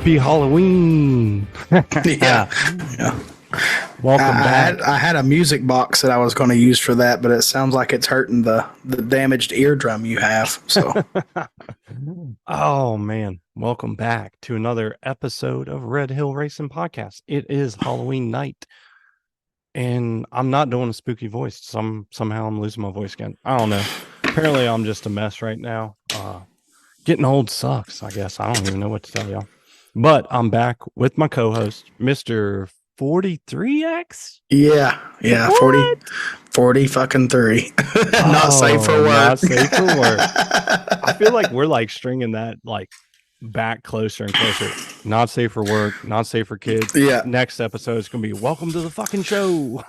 Happy Halloween. Yeah. Welcome back. I had a music box that I was going to use for that, but it sounds like it's hurting the damaged eardrum you have. So, Oh man, welcome back to another episode of Red Hill Racing Podcast. It is Halloween night, and I'm not doing a spooky voice. Somehow I'm losing my voice again. I don't know. Apparently, I'm just a mess right now. Getting old sucks, I guess. I don't even know what to tell y'all. But I'm back with my co-host, Mr. 43X. yeah, What? 40 fucking 3. Not safe for work. Not safe for work. I feel like we're like stringing that like back closer and closer. Not safe for work, not safe for kids. Yeah. Next episode is gonna be welcome to the fucking show.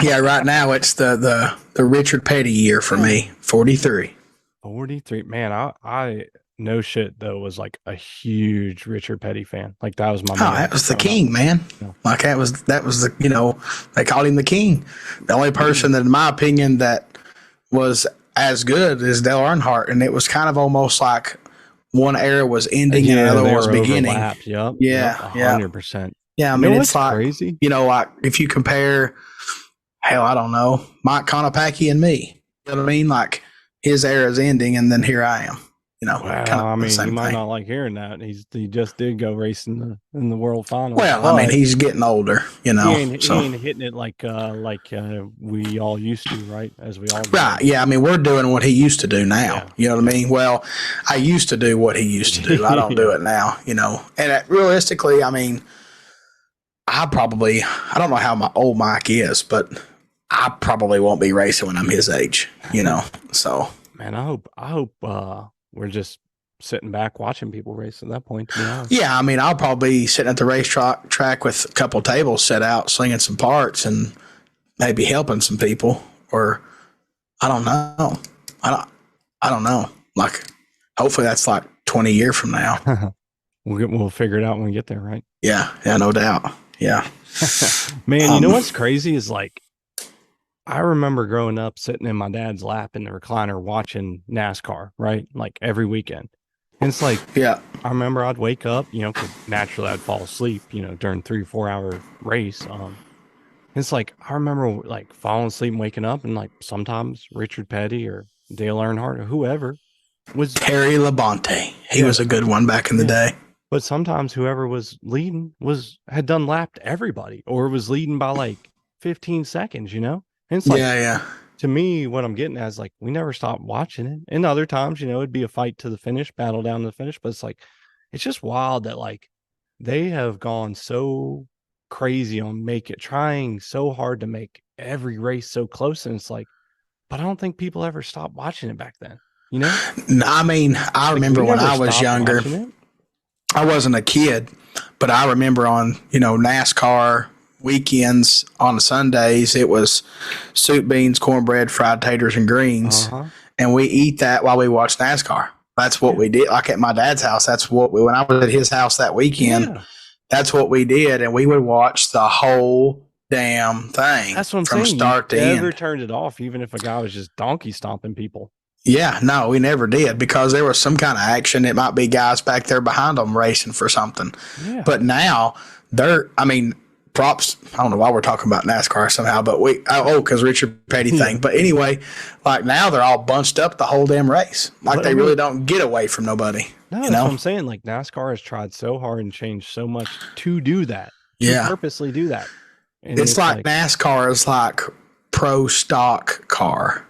Yeah, right now it's the Richard Petty year for me. 43. 43. Man, I no shit though was like a huge Richard Petty fan. Like that was my man. That was the king, man. Yeah. Like that was the they called him the king. The only person that, in my opinion, that was as good as Dale Earnhardt, and it was kind of almost like one era was ending and another one was beginning. Yep. Yeah, 100%. Yeah, I mean, it's like crazy. Like if you compare, hell, I don't know, Mike Konopacki and me. You know what I mean? Like his era is ending, and then here I am. Well, I mean, you might not like hearing that. He just did go racing in the world final. Well, I mean, he's getting older, He ain't hitting it like we all used to, right? As we all do. Right. Yeah. I mean, we're doing what he used to do now. Yeah. You know what I mean? Well, I used to do what he used to do. I don't do it now, And realistically, I mean, I don't know how old Mike is, but I probably won't be racing when I'm his age, So, man, I hope we're just sitting back watching people race at that point, to be honest. Yeah, I mean, I'll probably be sitting at the racetrack with a couple of tables set out, slinging some parts, and maybe helping some people. Or I don't know. I don't know. Like, hopefully, that's like 20 years from now. We'll figure it out when we get there, right? Yeah, no doubt. Yeah, man. You know what's crazy is like, I remember growing up sitting in my dad's lap in the recliner watching NASCAR, right? Like every weekend. And it's like, yeah, I remember I'd wake up, because naturally I'd fall asleep, during 3-4 hour race. It's like, I remember like falling asleep and waking up, and like sometimes Richard Petty or Dale Earnhardt or whoever was Terry Labonte. He was a good one back in the day. But sometimes whoever was leading had done lapped everybody, or was leading by like 15 seconds, And it's like, to me, what I'm getting at is like, we never stopped watching it. And other times, it'd be a fight to the finish, battle down to the finish. But it's like, it's just wild that like they have gone so crazy on trying so hard to make every race so close. And it's like, but I don't think people ever stopped watching it back then, I mean, I remember when I was younger, I wasn't a kid, but I remember on, NASCAR weekends on Sundays, it was soup, beans, cornbread, fried taters, and greens. And we eat that while we watch NASCAR. That's what we did. Like at my dad's house, that's what when I was at his house that weekend, that's what we did. And we would watch the whole damn thing. That's what I'm from saying. Start to end. Never turned it off, even if a guy was just donkey stomping people. Yeah, no, we never did, because there was some kind of action. It might be guys back there behind them racing for something. Yeah. But now props. I don't know why we're talking about NASCAR somehow, but because Richard Petty thing. But anyway, like now they're all bunched up the whole damn race. Like they really don't get away from nobody. No, that's what I'm saying. Like NASCAR has tried so hard and changed so much to do that. To purposely do that. And it's like NASCAR is like pro stock car.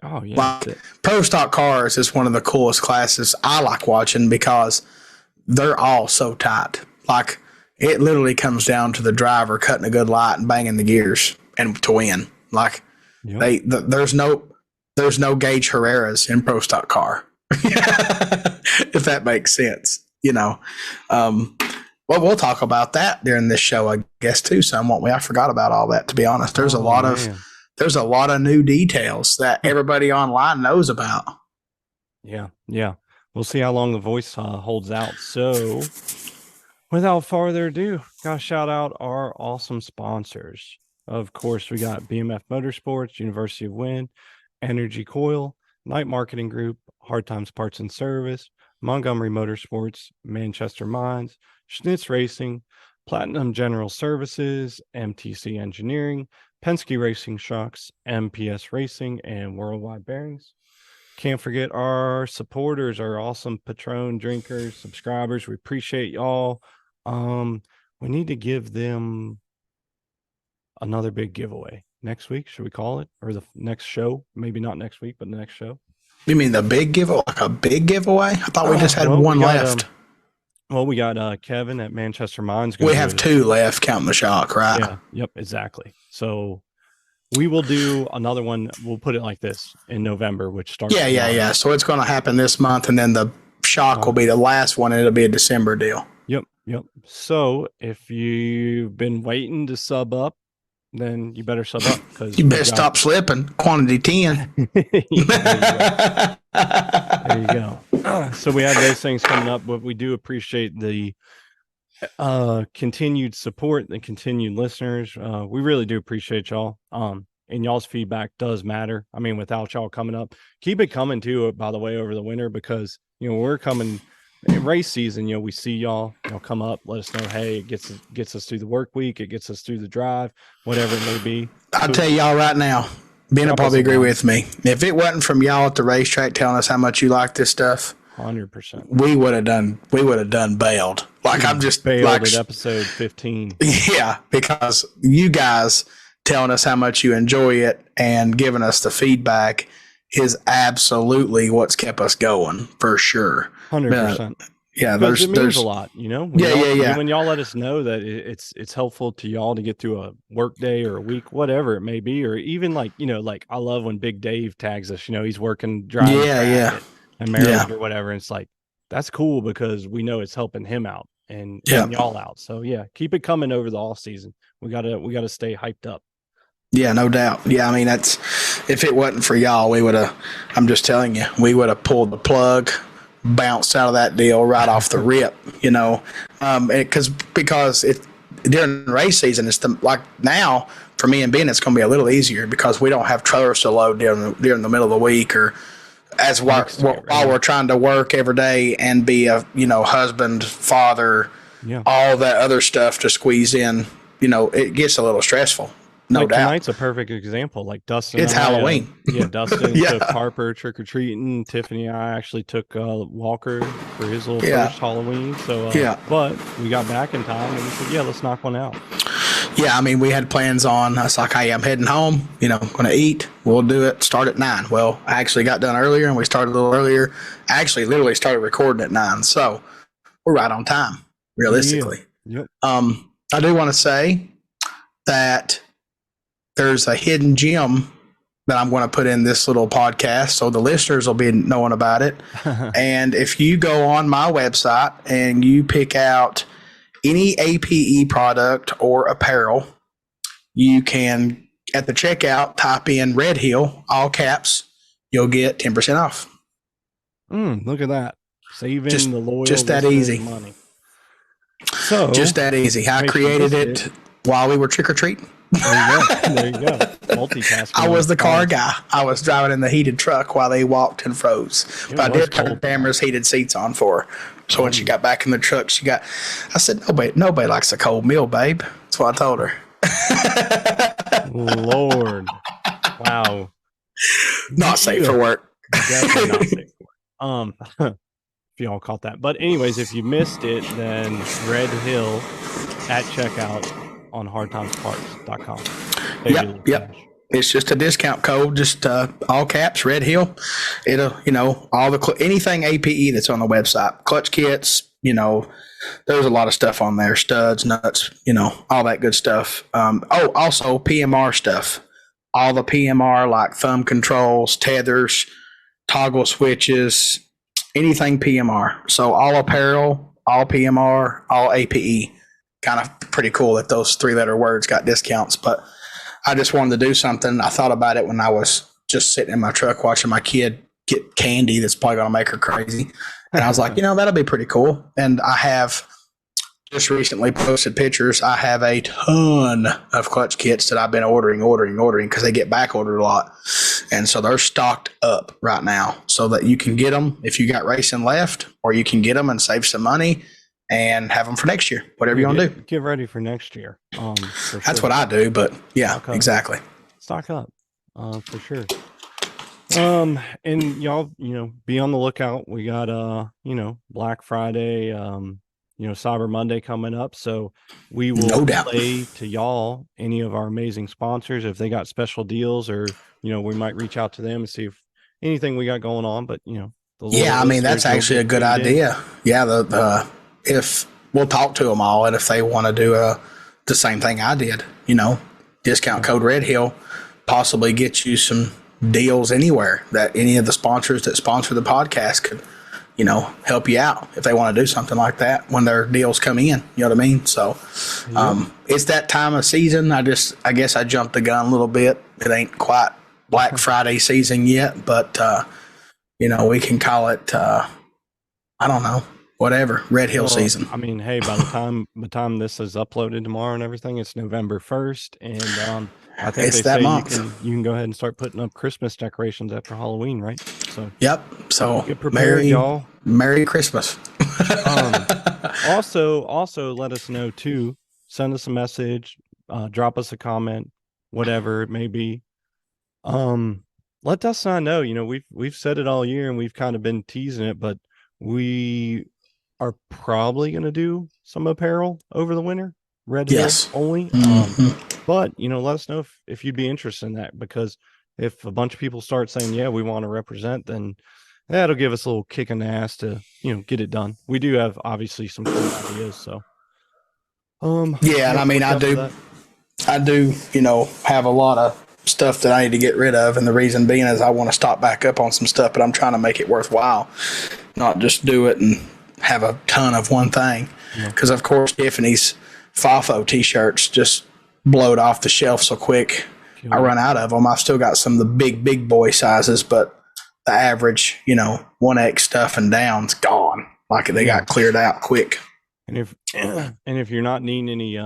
Oh yeah. Like pro stock cars is one of the coolest classes I like watching, because they're all so tight. Like, it literally comes down to the driver cutting a good light and banging the gears and to win. Like there's no Gage Herreras in pro stock car, if that makes sense. Well, we'll talk about that during this show, I guess, too. Some, won't we? I forgot about all that, to be honest. There's a lot of new details that everybody online knows about. Yeah. We'll see how long the voice holds out. So, without further ado, gotta shout out our awesome sponsors. Of course, we got BMF Motorsports, University of Wind, Energy Coil, Night Marketing Group, Hard Times Parts and Service, Montgomery Motorsports, Manchester Mines, Schnitz Racing, Platinum General Services, MTC Engineering, Penske Racing Shocks, MPS Racing, and Worldwide Bearings. Can't forget our supporters, our awesome Patron drinkers, subscribers. We appreciate y'all. We need to give them another big giveaway next week. Should we call it? Or the next show? Maybe not next week, but the next show. You mean the big giveaway? Like a big giveaway? I thought we just had one left. We got Kevin at Manchester Mines. We have 2 left, counting the shock, right? Yeah. Yep. Exactly. So we will do another one. We'll put it like this in November, which starts. Yeah. So it's going to happen this month, and then the shock will be the last one, and it'll be a December deal. Yep. So if you've been waiting to sub up, then you better sub up, because you better stop slipping. Quantity 10. There you go. So we have those things coming up, but we do appreciate the continued support, the continued listeners. We really do appreciate y'all. And y'all's feedback does matter. I mean, without y'all coming up, keep it coming too, by the way, over the winter, because, we're coming in race season, we see y'all, come up, let us know, hey, it gets us through the work week, it gets us through the drive, whatever it may be. I'll tell y'all right now, Ben will probably agree with me. If it wasn't from y'all at the racetrack telling us how much you like this stuff, 100%, we would have done bailed. Like, I'm just bailed at episode 15. Yeah, because you guys telling us how much you enjoy it and giving us the feedback is absolutely what's kept us going, for sure. 100%. Yeah, there's a lot, When Yeah. When y'all let us know that it's helpful to y'all to get through a work day or a week, whatever it may be, or even like I love when Big Dave tags us. He's working driving in Maryland or whatever. And it's like, that's cool, because we know it's helping him out and y'all out. So yeah, keep it coming over the off season. We gotta stay hyped up. Yeah, no doubt. Yeah, I mean, if it wasn't for y'all, I'm just telling you, we would have pulled the plug, bounced out of that deal right off the rip, because during race season, it's like now for me and Ben, it's going to be a little easier because we don't have trailers to load during the middle of the week, or while we're trying to work every day and be a husband, father, all that other stuff to squeeze in. It gets a little stressful. No doubt. Tonight's a perfect example. Like Dustin, it's Halloween. Dustin took Harper trick or treating. Tiffany and I actually took Walker for his little first Halloween. So but we got back in time and we said, let's knock one out. Yeah, I mean, we had plans on. I was like, hey, I'm heading home. I'm going to eat. We'll do it. Start at 9. Well, I actually got done earlier, and we started a little earlier. I actually literally started recording at 9, so we're right on time, realistically. Yep. I do want to say that there's a hidden gem that I'm going to put in this little podcast, so the listeners will be knowing about it. And if you go on my website and you pick out any APE product or apparel, you can, at the checkout, type in Red Hill, all caps. You'll get 10% off. Look at that. Saving the loyal. Just that easy. Money. So just that easy. I created it while we were trick-or-treating. There you go. Multitasking. I was the car guy. I was driving in the heated truck while they walked and froze. But I did turn Tamara's heated seats on for her. So when she got back in the truck, I said, nobody likes a cold meal, babe. That's what I told her. Lord. Wow. Not safe for work. Definitely not safe for work. If y'all caught that. But anyways, if you missed it, then Red Hill at checkout on hardtimesparts.com. Yep. It's just a discount code, just all caps, Red Hill. It'll, anything APE that's on the website, clutch kits, there's a lot of stuff on there, studs, nuts, all that good stuff. Also PMR stuff, all the PMR like thumb controls, tethers, toggle switches, anything PMR. So all apparel, all PMR, all APE. Kind of pretty cool that those 3-letter words got discounts, but I just wanted to do something. I thought about it when I was just sitting in my truck watching my kid get candy that's probably going to make her crazy. And I was like, that'll be pretty cool. And I have just recently posted pictures. I have a ton of clutch kits that I've been ordering because they get back ordered a lot. And so they're stocked up right now so that you can get them if you got racing left, or you can get them and save some money and have them for next year, whatever you want to do. Get ready for next year. That's what I do, but yeah, exactly. Stock up, for sure. And y'all, be on the lookout. We got, Black Friday, Cyber Monday coming up. So we will play to y'all any of our amazing sponsors if they got special deals, or, we might reach out to them and see if anything we got going on. But, I mean, that's actually a good idea. Yeah. If we'll talk to them all, and if they want to do the same thing I did, discount code Red Hill, possibly get you some deals anywhere that any of the sponsors that sponsor the podcast could, help you out if they want to do something like that when their deals come in. You know what I mean? So it's that time of season. I guess I jumped the gun a little bit. It ain't quite Black Friday season yet, but we can call it I don't know, whatever, Red Hill season. I mean, hey, by the time this is uploaded tomorrow and everything, it's November 1st, and I think it's that month. You can go ahead and start putting up Christmas decorations after Halloween, right? So yep. So get prepared, y'all. Merry Christmas. Also let us know too. Send us a message, drop us a comment, whatever it may be. Let Dustin and I know. We've said it all year and we've kind of been teasing it, but we are probably going to do some apparel over the winter. Red Hill only. But let us know if you'd be interested in that, because if a bunch of people start saying, yeah, we want to represent, then that'll give us a little kick in the ass to, get it done. We do have obviously some cool ideas. So, and I mean, I do, have a lot of stuff that I need to get rid of. And the reason being is I want to stock back up on some stuff, but I'm trying to make it worthwhile, not just do it and have a ton of one thing. Because of course, Tiffany's FAFO t-shirts just blowed off the shelf so quick. I run out of them. I've still got some of the big boy sizes, but the average, 1X stuff and down's gone. Like they got cleared out quick. And if you're not needing any,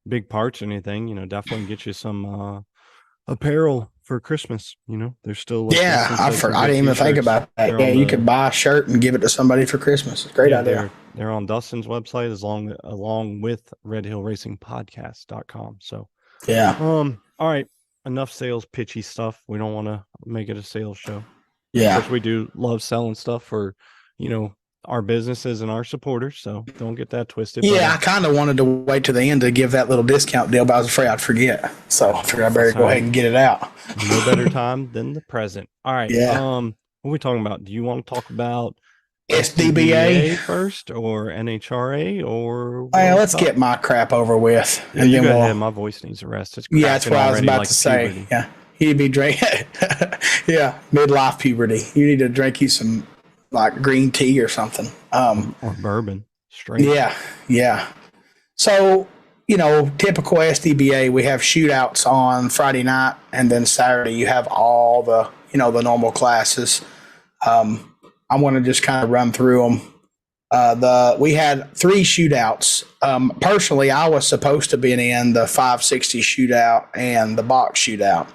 big parts or anything, definitely get you some apparel for Christmas. There's still I didn't even think about that. You could buy a shirt and give it to somebody for Christmas. It's a great idea. They're on Dustin's website along with redhillracingpodcast.com. So all right, enough sales pitchy stuff. We don't want to make it a sales show. Of course, we do love selling stuff for our businesses and our supporters, so don't get that twisted. I kind of wanted to wait to the end to give that little discount deal, but I was afraid I'd forget, so I figured I better go ahead and get it out. No better time than the present. All right. What are we talking about? Do you want to talk about SDBA first, or NHRA, or let's get my crap over with. Yeah, and you go ahead. My voice needs a rest. It's that's what I was about to say. Puberty. Yeah, you'd be drinking. Midlife puberty. You need to drink you some like green tea or something, or bourbon straight. Yeah. So typical SDBA, we have shootouts on Friday night, and then Saturday you have all the the normal classes. I want to just kind of run through them. We had 3 shootouts. Personally, I was supposed to be in the 560 shootout and the box shootout.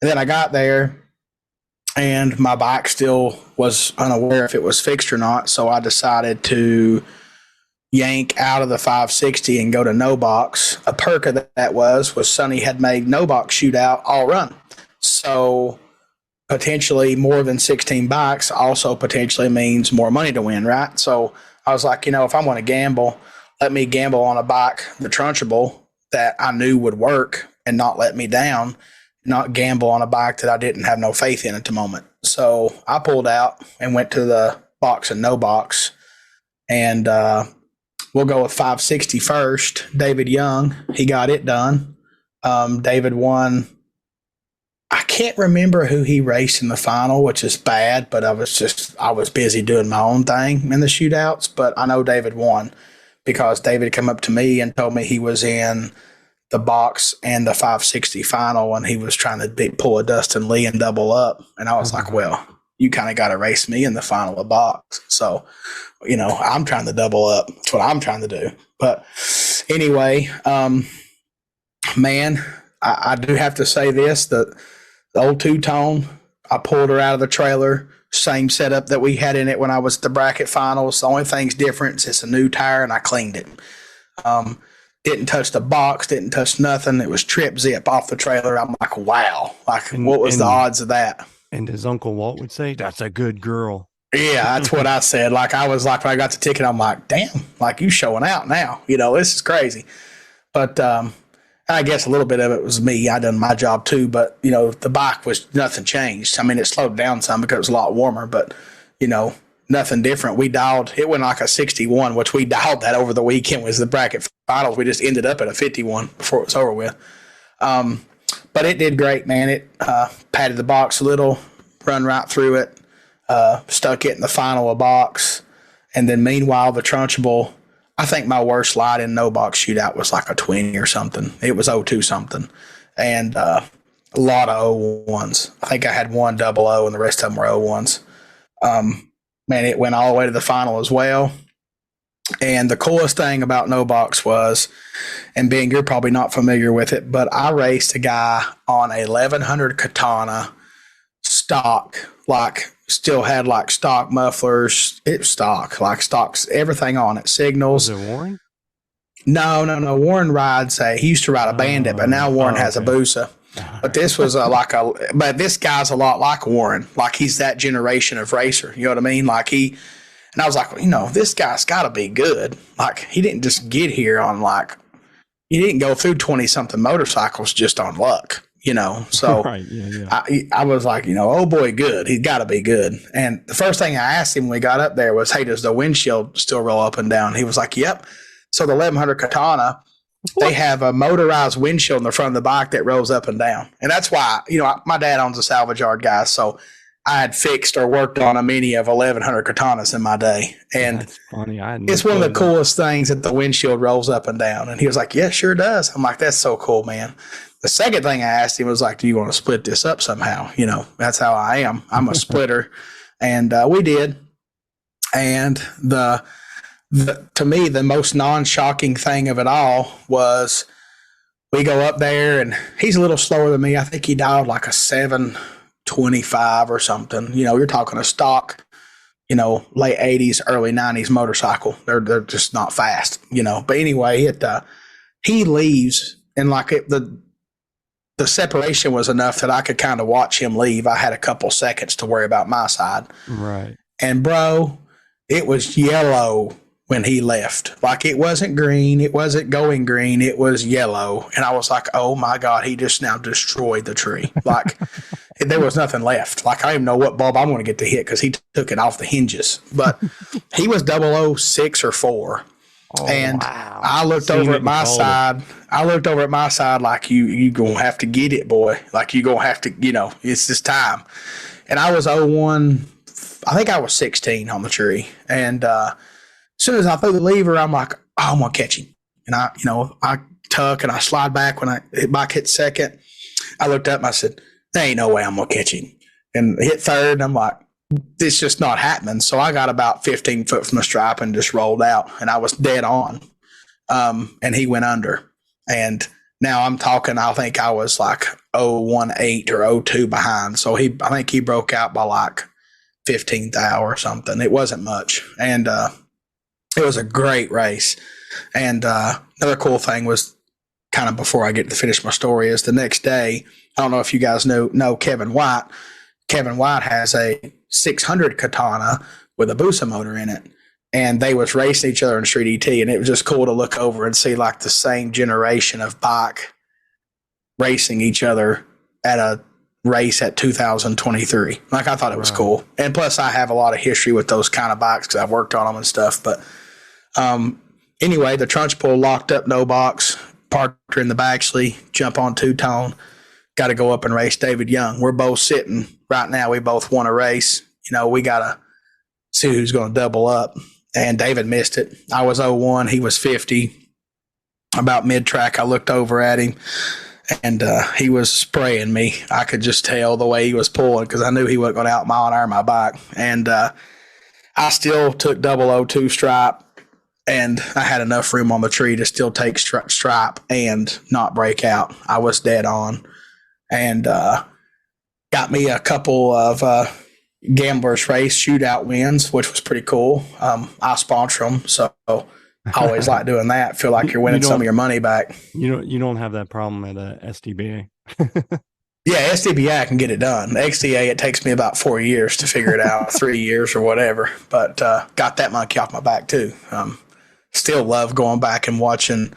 And then I got there and my bike still was unaware if it was fixed or not. So I decided to yank out of the 560 and go to no box. A perk of that was Sonny had made no box shootout all run. So potentially more than 16 bikes also potentially means more money to win, right? So I was like, if I want to gamble, let me gamble on a bike, the Trunchable, that I knew would work and not let me down, not gamble on a bike that I didn't have no faith in at the moment. So I pulled out and went to the box and no box. And we'll go with 560 first. David Young, he got it done. David won. I can't remember who he raced in the final, which is bad, but I was busy doing my own thing in the shootouts. But I know David won because David came up to me and told me he was in the box and the 560 final, and he was trying to pull a Dustin Lee and double up. And I was like, well, you kind of got to race me in the final of box. So, I'm trying to double up. That's what I'm trying to do. But anyway, man, I do have to say this, that The old two-tone. I pulled her out of the trailer. Same setup that we had in it when I was at the bracket finals. The only thing's different is it's a new tire, and I cleaned it. Didn't touch the box, didn't touch nothing. It was trip zip off the trailer. I'm like, wow. Like, what was the odds of that? And as Uncle Walt would say, that's a good girl. Yeah, that's what I said. Like, I was like, when I got the ticket, I'm like, damn, like, you showing out now. This is crazy. But I guess a little bit of it was me. I done my job too. But, the bike was nothing changed. I mean, it slowed down some because it was a lot warmer. But, nothing different. We dialed, it went like a 61, which we dialed that over the weekend was the bracket finals. We just ended up at a 51 before it was over with. But it did great, man. It patted the box a little, run right through it, stuck it in the final of box. And then meanwhile, the Trunchable, I think my worst light in no box shootout was like a 20 or something. It was 02 something. And a lot of 01s. I think I had one 00 and the rest of them were 01s. Man, it went all the way to the final as well. And the coolest thing about no box was, and Bing, you're probably not familiar with it, but I raced a guy on a 1100 Katana stock, like still had like stock mufflers. It was stock, like stocks, everything on it, signals. Was it Warren? No. Warren rides he used to ride a Bandit, but now Warren has a Busa. But this was but this guy's a lot like Warren. Like he's that generation of racer. You know what I mean? And I was like, this guy's got to be good. Like he didn't just get here on he didn't go through 20 something motorcycles just on luck, So right, yeah. I was like, oh boy, good. He's got to be good. And the first thing I asked him when we got up there was, hey, does the windshield still roll up and down? He was like, yep. So the 1100 Katana, they have a motorized windshield in the front of the bike that rolls up and down. And that's why, my dad owns a salvage yard, guys. So I had fixed or worked on a mini of 1100 Katanas in my day. And that's funny. It's one of the coolest things that the windshield rolls up and down. And he was like, yeah, sure does. I'm like, that's so cool, man. The second thing I asked him was like, do you want to split this up somehow? That's how I am. I'm a splitter. And we did. And to me, the most non-shocking thing of it all was we go up there and he's a little slower than me. I think he dialed like a 725 or something. You're talking a stock, late 80s, early 90s motorcycle. They're just not fast, But anyway, he leaves and the separation was enough that I could kind of watch him leave. I had a couple seconds to worry about my side. Right. And bro, it was yellow when he left. Like it wasn't green, it wasn't going green, it was yellow. And I was like, oh my God, he just now destroyed the tree. Like there was nothing left. Like I don't even know what bulb I'm going to get to hit because he took it off the hinges. But he was 006 or 4. Oh, and wow. I looked over at my side. I looked over at my side like you going to have to get it, boy. Like you going to have to, it's this time. And I was 01. I think I was 16 on the tree. And as soon as I threw the lever, I'm like, oh, I'm going to catch him. And I tuck and I slide back when I hit second. I looked up and I said, there ain't no way I'm going to catch him. And hit third and I'm like, this just not happening. So I got about 15 foot from the stripe and just rolled out and I was dead on. And he went under. And now I'm talking, I think I was like 018 or 02 behind. So I think he broke out by like 15th hour or something. It wasn't much. And it was a great race. And another cool thing was kind of before I get to finish my story is the next day, I don't know if you guys know Kevin White. Kevin White has a 600 Katana with a Busa motor in it. And they was racing each other in Street ET. And it was just cool to look over and see like the same generation of bike racing each other at a race at 2023. Like I thought it was cool. And plus I have a lot of history with those kind of bikes because I've worked on them and stuff. But anyway, the Trunchbull locked up no box, parked her in the Baxley, jump on two-tone, got to go up and race David Young. We're both sitting right now. We both want to race. We got to see who's going to double up. And David missed it. I was 01. He was 50. About mid-track, I looked over at him, and he was spraying me. I could just tell the way he was pulling because I knew he wasn't going to out-mile and iron my bike. And I still took 002 stripe, and I had enough room on the tree to still take stripe and not break out. I was dead on. And got me a couple of gamblers race shootout wins, which was pretty cool. I sponsor them, so I always like doing that. Feel like you're winning some of your money back. You don't have that problem at SDBA. Yeah, SDBA I can get it done. XDA it takes me about 4 years to figure it out, 3 years or whatever. But got that monkey off my back too. Still love going back and watching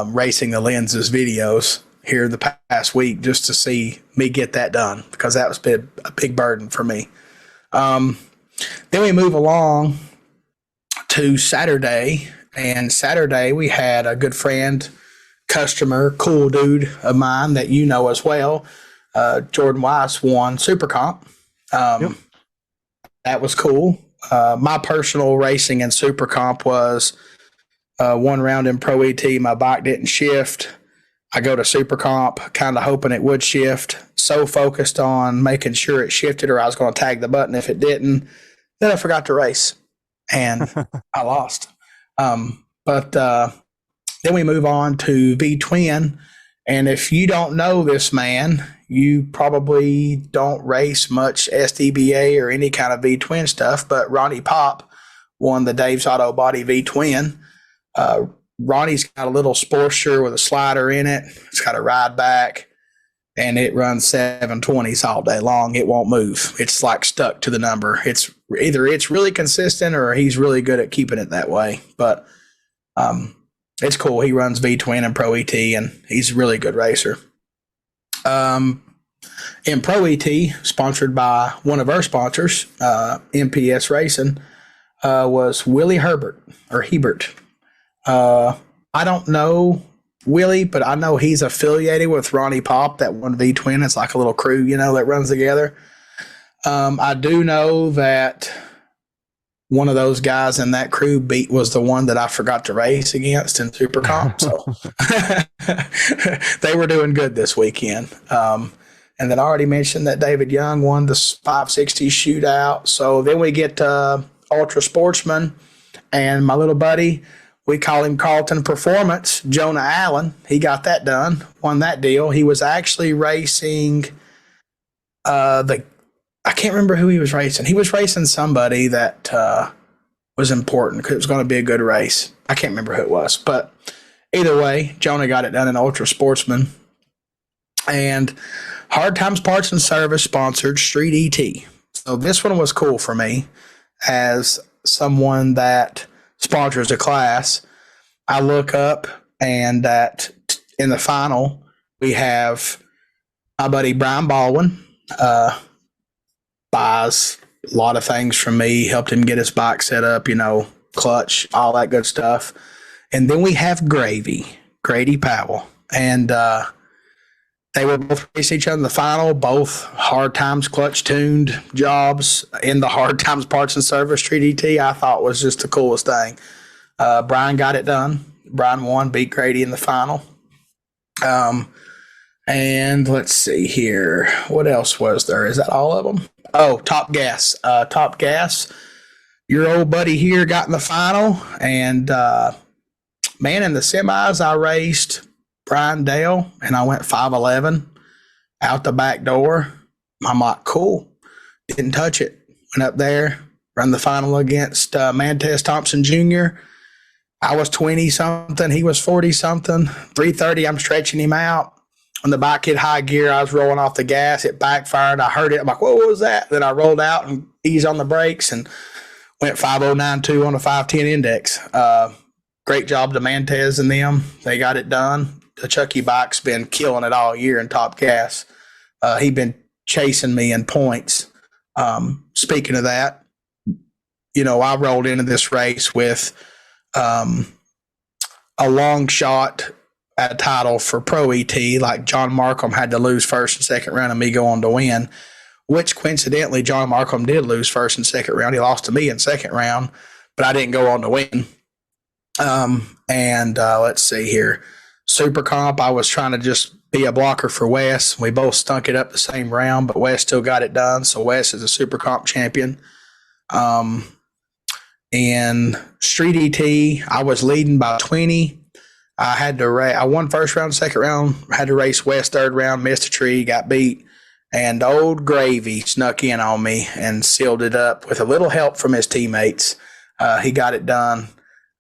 Racing the Lenses videos here the past week just to see me get that done, because that was a big burden for me. Then we move along to Saturday, and Saturday we had a good friend, customer, cool dude of mine that you know as well. Jordan Weiss won Super Comp. That was cool. My personal racing in Super Comp was 1 round in Pro ET. My bike didn't shift. I go to Super Comp, kind of hoping it would shift. So focused on making sure it shifted, or I was going to tag the button if it didn't. Then I forgot to race, and I lost. But then we move on to V-Twin. And if you don't know this man, you probably don't race much SDBA or any kind of V-Twin stuff, but Ronnie Pop won the Dave's Auto Body V-Twin. Ronnie's got a little Sportster with a slider in it. It's got a ride back, and it runs 720s all day long. It won't move. It's like stuck to the number. It's either it's really consistent or he's really good at keeping it that way. But it's cool. He runs V-Twin and Pro ET, and he's a really good racer. In Pro ET, sponsored by one of our sponsors, MPS Racing, was Willie Herbert or Hebert. I don't know Willie, but I know he's affiliated with Ronnie Pop, that one V-Twin. It's like a little crew, that runs together. I do know that one of those guys in that crew was the one that I forgot to race against in Super Comp. So they were doing good this weekend. And then I already mentioned that David Young won the 560 shootout. So then we get Ultra Sportsman, and my little buddy, we call him Carlton Performance, Jonah Allen. He got that done, won that deal. He was actually racing I can't remember who he was racing. He was racing somebody that was important because it was going to be a good race. I can't remember who it was. But either way, Jonah got it done in Ultra Sportsman. And Hard Times Parts and Service sponsored Street ET. So this one was cool for me as someone that sponsors a class. I look up, and that in the final, we have my buddy Brian Baldwin, buys a lot of things from me, helped him get his bike set up, clutch, all that good stuff. And then we have Grady Powell. And they will both race each other in the final, both Hard Times clutch tuned jobs in the Hard Times Parts and Service Street ET. I thought was just the coolest thing. Brian got it done. Brian won, beat Grady in the final. And let's see here. What else was there? Is that all of them? Oh, Top Gas. Top Gas. Your old buddy here got in the final. And, man, in the semis, I raced Brian Dale, and I went 5'11" out the back door. I'm like, cool. Didn't touch it. Went up there, run the final against Mantez Thompson Jr. I was 20-something. He was 40-something. 330, I'm stretching him out. When the bike hit high gear, I was rolling off the gas. It backfired. I heard it. I'm like, what was that? Then I rolled out and eased on the brakes and went 5.092 on a 510 index. Great job to Mantez and them. They got it done. The Chucky bike's been killing it all year in Top Gas. He'd been chasing me in points. Speaking of that, I rolled into this race with a long shot at a title for Pro ET, like John Markham had to lose first and second round and me go on to win, which coincidentally John Markham did lose first and second round. He lost to me in second round, but I didn't go on to win. Let's see here. Super Comp, I was trying to just be a blocker for Wes. We both stunk it up the same round, but Wes still got it done. So Wes is a Super Comp champion. In Street ET, I was leading by 20. I had to I won first round, second round, had to race West third round, missed a tree, got beat. and old Gravy snuck in on me and sealed it up with a little help from his teammates. He got it done.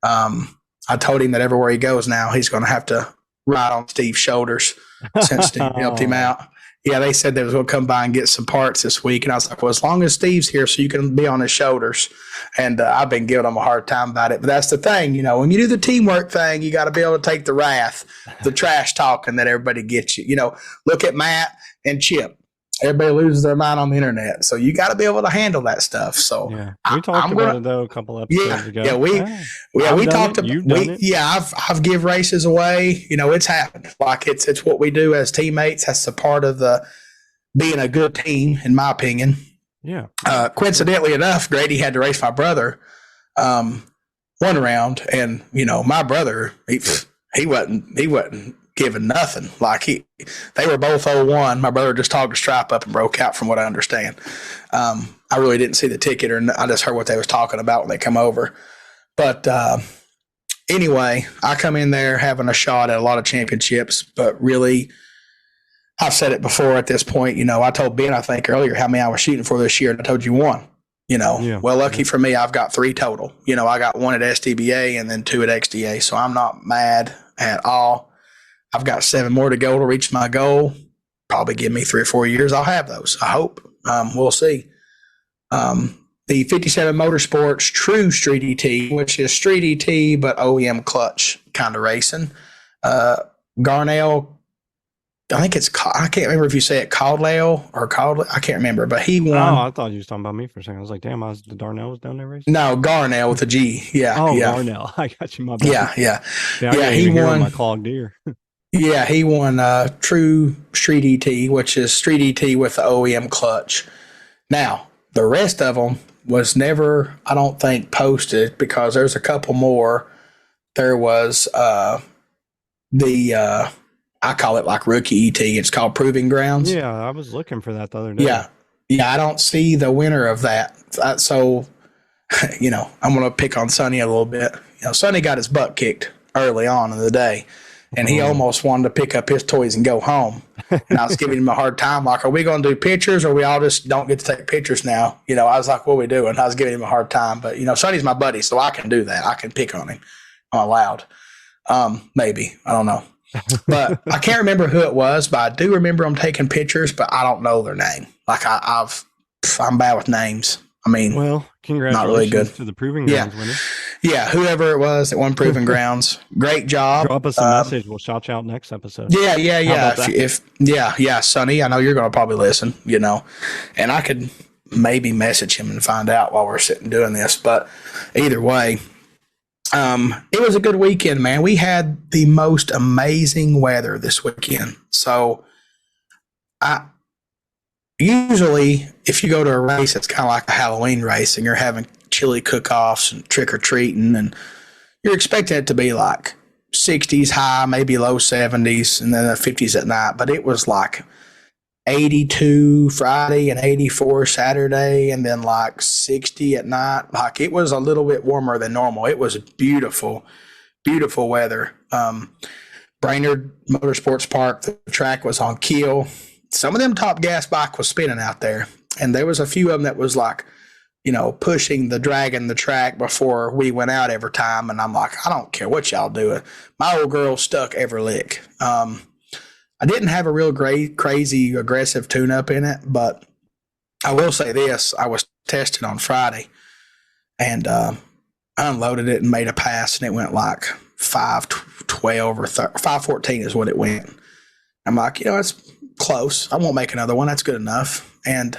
I told him that everywhere he goes now, he's going to have to ride on Steve's shoulders since Steve helped him out. Yeah, they said they was going to come by and get some parts this week. And I was like, well, as long as Steve's here so you can be on his shoulders. And I've been giving him a hard time about it. But that's the thing, you know, when you do the teamwork thing, you got to be able to take the wrath, the trash talking that everybody gets you. You know, look at Matt and Chip. Everybody loses their mind on the internet. So you got to be able to handle that stuff. So yeah, we talked about it though a couple episodes ago. Yeah, we talked about I've give races away. You know, it's happened. Like it's what we do as teammates. That's a part of the being a good team, in my opinion. Yeah. Coincidentally enough, Grady had to race my brother one round, and you know, my brother he wasn't giving nothing. Like they were both 0-1. My brother just togged a stripe up and broke out, from what I understand. I really didn't see the ticket, or I just heard what they was talking about when they come over. But anyway, I come in there having a shot at a lot of championships, but really, I've said it before at this point. You know, I told Ben, I think earlier, how many I was shooting for this year, and I told you one. You know, well, lucky for me, I've got 3 total. You know, I got 1 at SDBA and then 2 at XDA, so I'm not mad at all. I've got 7 more to go to reach my goal. Probably give me 3 or 4 years. I'll have those. I hope. We'll see. The 57 Motorsports True Street ET, which is Street ET, but OEM clutch kind of racing. Garnell, I think I can't remember if you say it Caldwell or Caldwell. I can't remember, but he won. Oh, I thought you was talking about me for a second. I was like, damn, the Darnell was down there racing? No, Garnell with a G. Yeah. Oh, yeah. Garnell. I got you, my bad. Yeah. He won my clogged ear. Yeah, he won True Street ET, which is Street ET with the OEM clutch. Now, the rest of them was never, I don't think, posted, because there's a couple more. There was I call it like Rookie ET. It's called Proving Grounds. Yeah, I was looking for that the other day. Yeah, I don't see the winner of that. So, you know, I'm going to pick on Sonny a little bit. You know, Sonny got his butt kicked early on in the day, and he almost wanted to pick up his toys and go home. And I was giving him a hard time, like, are we going to do pictures, or we all just don't get to take pictures now? You know, I was like, what are we doing? I was giving him a hard time. But, you know, Sonny's my buddy, so I can do that. I can pick on him. I'm allowed. Maybe. I don't know. But I can't remember who it was, but I do remember them taking pictures, but I don't know their name. Like I'm bad with names. I mean, well, congratulations not really good. To the Proving Grounds winner. Yeah, whoever it was that won Proving Grounds, great job. Drop us a message. We'll shout you out next episode. Yeah. If Sonny, I know you're going to probably listen, you know, and I could maybe message him and find out while we're sitting doing this. But either way, it was a good weekend, man. We had the most amazing weather this weekend. So usually if you go to a race, it's kind of like a Halloween race, and you're having chili cook-offs and trick-or-treating, and you're expecting it to be like 60s high, maybe low 70s, and then the 50s at night. But it was like 82 Friday and 84 Saturday, and then like 60 at night. Like, it was a little bit warmer than normal. It was beautiful, beautiful weather. Brainerd Motorsports Park, the track was on keel. Some of them top gas bike was spinning out there, and there was a few of them that was like, you know, dragging the track before we went out every time. And I'm like, I don't care what y'all doing. My old girl stuck every lick. I didn't have a real crazy aggressive tune-up in it, but I will say this. I was testing on Friday, and I unloaded it and made a pass, and it went like 512 or 514 is what it went. I'm like, you know, it's close. I won't make another one. That's good enough. And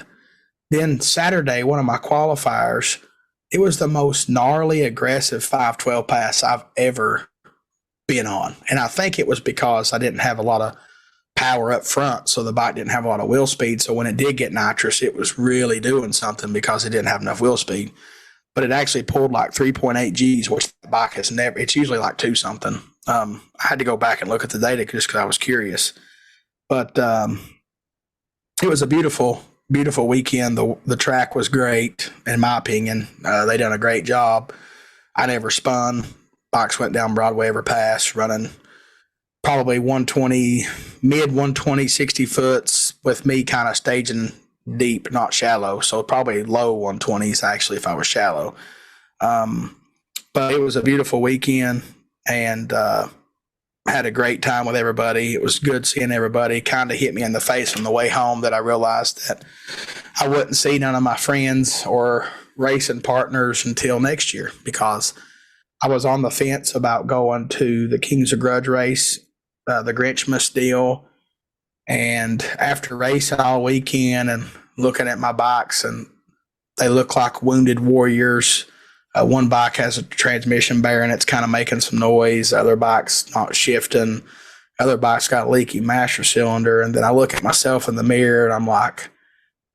then Saturday, one of my qualifiers, it was the most gnarly, aggressive 512 pass I've ever been on. And I think it was because I didn't have a lot of power up front, so the bike didn't have a lot of wheel speed. So when it did get nitrous, it was really doing something because it didn't have enough wheel speed. But it actually pulled like 3.8 Gs, which the bike has never. It's usually like 2 something. I had to go back and look at the data just because I was curious. But it was a beautiful, beautiful weekend. The track was great, in my opinion. They done a great job. I never spun. Bikes went down Broadway every pass, running probably 120, mid 120, 60 foots, with me kind of staging deep, not shallow. So probably low 120s actually if I was shallow. But it was a beautiful weekend and had a great time with everybody. It was good seeing everybody. Kind of hit me in the face on the way home that I realized that I wouldn't see none of my friends or racing partners until next year, because I was on the fence about going to the Kings of Grudge race, the Grinchmas deal. And after racing all weekend and looking at my bikes, and they look like wounded warriors. One bike has a transmission bearing, it's kind of making some noise. Other bike's not shifting. Other bike's got a leaky master cylinder. And then I look at myself in the mirror and I'm like,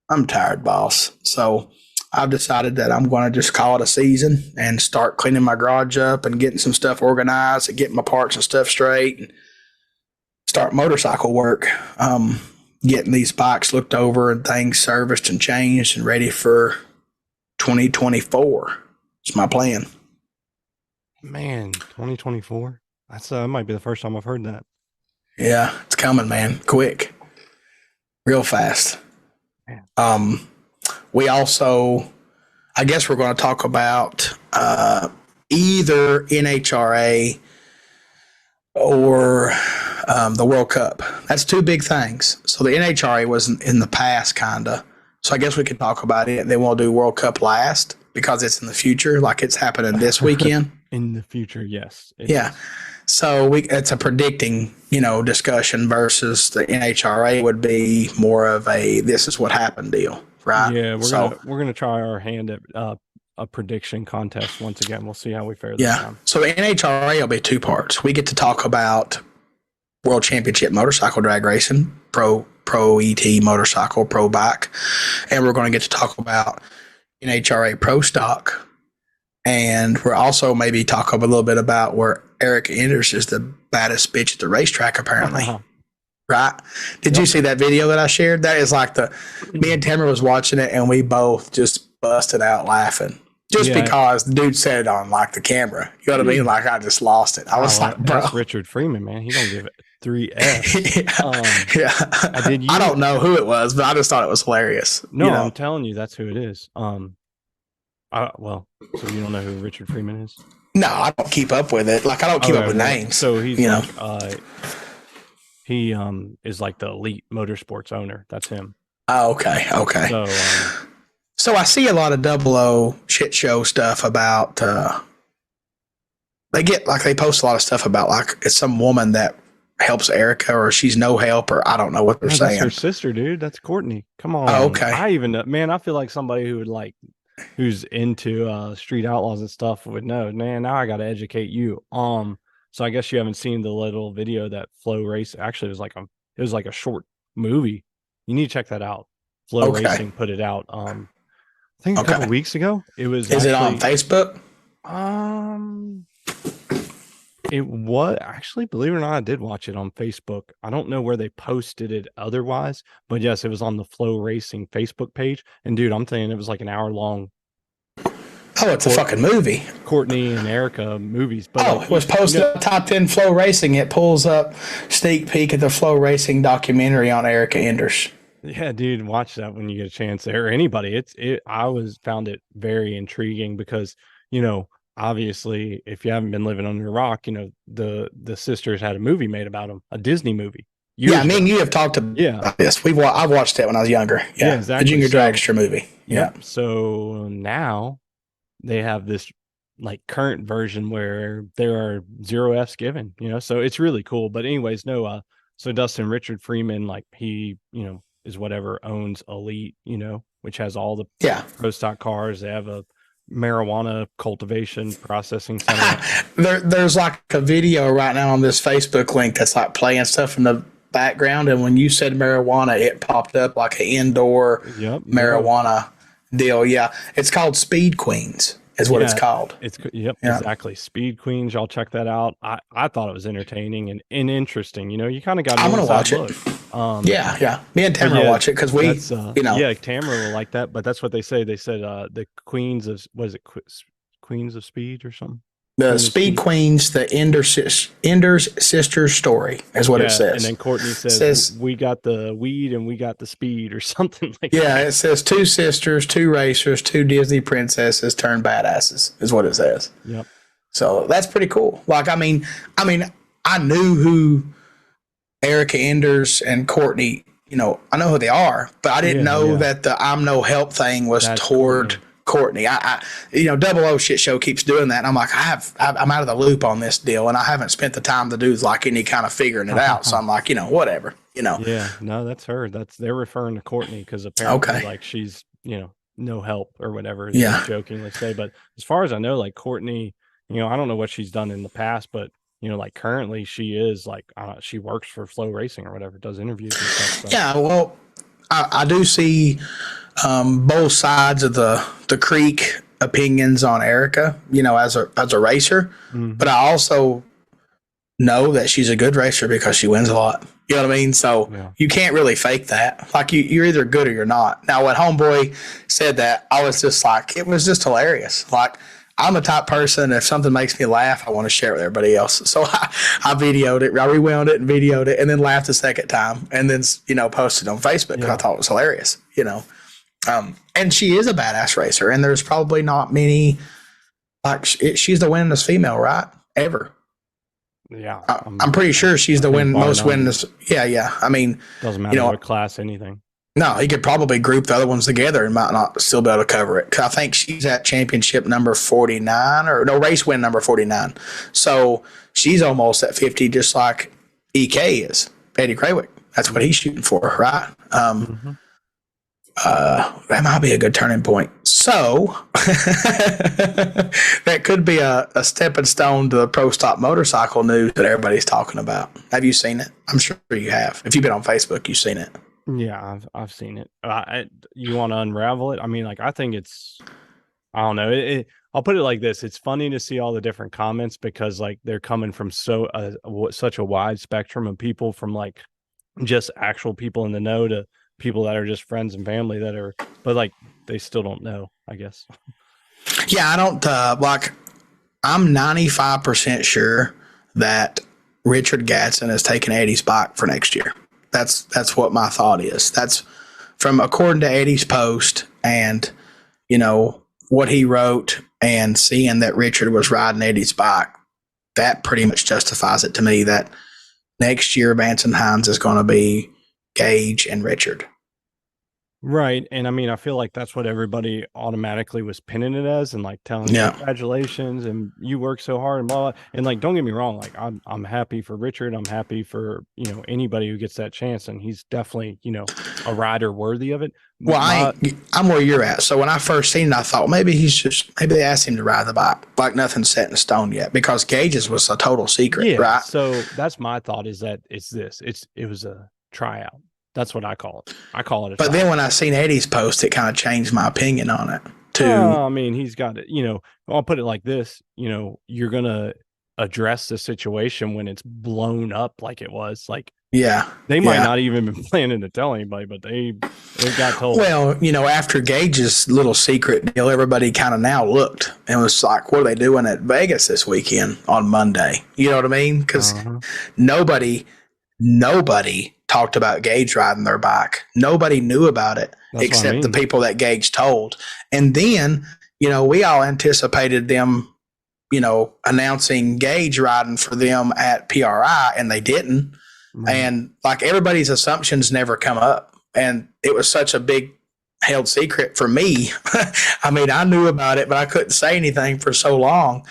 I'm tired, boss. So I've decided that I'm going to just call it a season and start cleaning my garage up and getting some stuff organized and getting my parts and stuff straight and start motorcycle work. Getting these bikes looked over and things serviced and changed and ready for 2024. It's my plan. Man, 2024. That might be the first time I've heard that. Yeah, it's coming, man. Quick. Real fast. We also, I guess we're going to talk about either NHRA or the World Cup. That's two big things. So the NHRA was in the past, kind of. So I guess we could talk about it. Then we'll do World Cup last because it's in the future, like it's happening this weekend. In the future, yes. Yeah. Is. So it's a predicting, discussion versus the NHRA would be more of a this is what happened deal, right? Yeah, we're gonna try our hand at a prediction contest once again. We'll see how we fare this time. So the NHRA will be two parts. We get to talk about World Championship motorcycle drag racing, pro ET motorcycle, pro bike, and we're going to get to talk about NHRA Pro Stock, and we're also maybe talk a little bit about where Erica Enders is the baddest bitch at the racetrack, apparently. Right? Did you see that video that I shared? That is like me and Tamara was watching it, and we both just busted out laughing. Just because the dude said it on like the camera. You know what I mean? Like I just lost it. I was like, bro. That's Richard Freeman, man. He don't give it 3F. I don't know who it was, but I just thought it was hilarious. No, I'm telling you, that's who it is. So you don't know who Richard Freeman is? No, I don't keep up with it. Like I don't keep up with names. So he's he is like the elite motorsports owner. That's him. Oh, okay. So I see a lot of 00 shit show stuff about they post a lot of stuff about like it's some woman that helps Erica or she's no help or I don't know what they're saying. That's her sister, dude. That's Courtney. Come on. Oh, okay. I feel like somebody who would who's into street outlaws and stuff would know. Man, now I got to educate you. So I guess you haven't seen the little video that Flow Race actually it was like a short movie. You need to check that out. Flow Racing put it out. I think a couple weeks ago. Is it on Facebook? It was actually, believe it or not, I did watch it on Facebook. I don't know where they posted it otherwise, but yes, it was on the Flow Racing Facebook page. And dude, I'm thinking it was like an hour long. Oh, it's a fucking movie. Courtney and Erica movies. But it was posted top 10 Flow Racing. It pulls up sneak peek at the Flow Racing documentary on Erica Enders. Yeah, dude, watch that when you get a chance there. Or anybody. Found it very intriguing because, obviously, if you haven't been living under a rock, the sisters had a movie made about them, a Disney movie. I mean, you have talked about this. I watched it when I was younger. Yeah, exactly. The Junior Dragster movie. Yeah. So now they have this current version where there are 0 Fs given, so it's really cool. But anyways, so Dustin Richard Freeman, he, is whatever owns Elite, which has all the pro stock cars. They have a marijuana cultivation processing center. There's like a video right now on this Facebook link that's playing stuff in the background, and when you said marijuana, it popped up like an indoor marijuana deal. Yeah, it's called Speed Queens. Is what it's called. Exactly. Speed Queens. Y'all check that out. I thought it was entertaining and interesting. You kind of got. I'm gonna watch it. Me and Tamara watch it because we, Tamara will like that. But that's what they say. They said the Queens of Queens of Speed or something. The Speed Queens, the Ender's Sisters story is what it says. And then Courtney says, we got the weed and we got the speed or something like that. Yeah, it says 2 sisters, 2 racers, 2 Disney princesses turned badasses is what it says. Yep. So that's pretty cool. Like, I mean, I knew who Erica Enders and Courtney, you know, I know who they are, but I didn't know that the I'm no help thing was toward Courtney. I you know, Double O Shit Show keeps doing that, and I'm like, I'm out of the loop on this deal, and I haven't spent the time to do like any kind of figuring it out. So I'm like, you know, whatever, you know. Yeah, no, that's her. They're referring to Courtney because apparently, like, she's, you know, no help or whatever. Yeah, jokingly say. But as far as I know, like Courtney, you know, I don't know what she's done in the past, but you know, like currently she is like she works for Flow Racing or whatever, does interviews and stuff. So. Yeah, well, I do see both sides of the creek opinions on Erica, you know, as a racer, but I also know that she's a good racer because she wins a lot. You know what I mean? So you can't really fake that. Like you're either good or you're not. Now, when Homeboy said that, I was just like, it was just hilarious. Like, I'm a type person, if something makes me laugh, I want to share it with everybody else. So I videoed it, I rewound it and videoed it, and then laughed a second time, and then, you know, posted on Facebook because I thought it was hilarious, you know. And she is a badass racer, and there's probably not many, like, she's the winningest female, right? Ever. Yeah. I'm pretty sure she's the most winningest. Yeah. I mean, doesn't matter, you know, what class, anything. No, he could probably group the other ones together and might not still be able to cover it. Cause I think she's at championship number 49 or no, race win number 49. So she's almost at 50, just like EK is, Eddie Krawick. That's what he's shooting for, right? That might be a good turning point. So that could be a stepping stone to the Pro Stop motorcycle news that everybody's talking about. Have you seen it? I'm sure you have. If you've been on Facebook, you've seen it. Yeah, I've seen it. You want to unravel it? I mean, like, I think it's, I don't know. I'll put it like this: it's funny to see all the different comments because, like, they're coming from such a wide spectrum of people, from like just actual people in the know to people that are just friends and family that are, but like they still don't know, I guess. Yeah, I don't like. I'm 95% sure that Richard Gatson is taking Eddie's bike for next year. That's what my thought is. That's from according to Eddie's post and, you know, what he wrote and seeing that Richard was riding Eddie's bike. That pretty much justifies it to me that next year Vance and Hines is going to be Gage and Richard. Right. And I mean, I feel like that's what everybody automatically was pinning it as, and like telling congratulations and you work so hard and blah, blah. And like, don't get me wrong, like I'm happy for Richard. I'm happy for, you know, anybody who gets that chance, and he's definitely, you know, a rider worthy of it. Well, I'm where you're at. So when I first seen it, I thought maybe they asked him to ride the bike, like nothing's set in stone yet, because Gage's was a total secret, right? So that's my thought, is that it was a tryout. That's what I call it. I call it a tryout. But then when I seen Eddie's post, it kind of changed my opinion on it too. I mean, he's got it, you know, I'll put it like this, you know, you're going to address the situation when it's blown up like it was. Like, they might not even been planning to tell anybody, but they got told. Well, you know, after Gage's little secret deal, everybody kind of now looked and was like, what are they doing at Vegas this weekend on Monday? You know what I mean? Because nobody talked about Gage riding their bike. Nobody knew about it except the people that Gage told. And then, you know, we all anticipated them, you know, announcing Gage riding for them at PRI, and they didn't. And like, everybody's assumptions never come up. And it was such a big held secret for me. I mean, I knew about it, but I couldn't say anything for so long.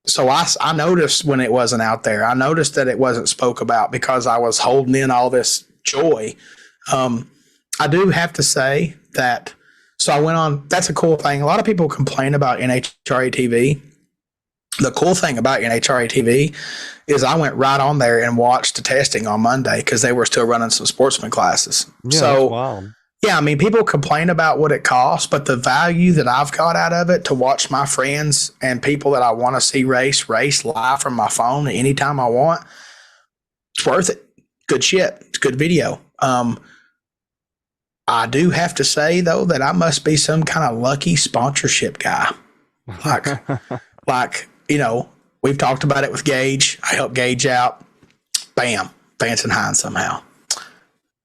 So I noticed when it wasn't out there. I noticed that it wasn't spoke about because I was holding in all this joy. I do have to say that, so I went on, that's a cool thing. A lot of people complain about NHRA TV. The cool thing about NHRA TV is I went right on there and watched the testing on Monday because they were still running some sportsman classes. Yeah, so, yeah, I mean, people complain about what it costs, but the value that I've got out of it to watch my friends and people that I want to see race live from my phone anytime I want, it's worth it. Good shit. It's good video. I do have to say, though, that I must be some kind of lucky sponsorship guy. Like, we've talked about it with Gage. I helped Gage out. Bam, Vance and Hines somehow.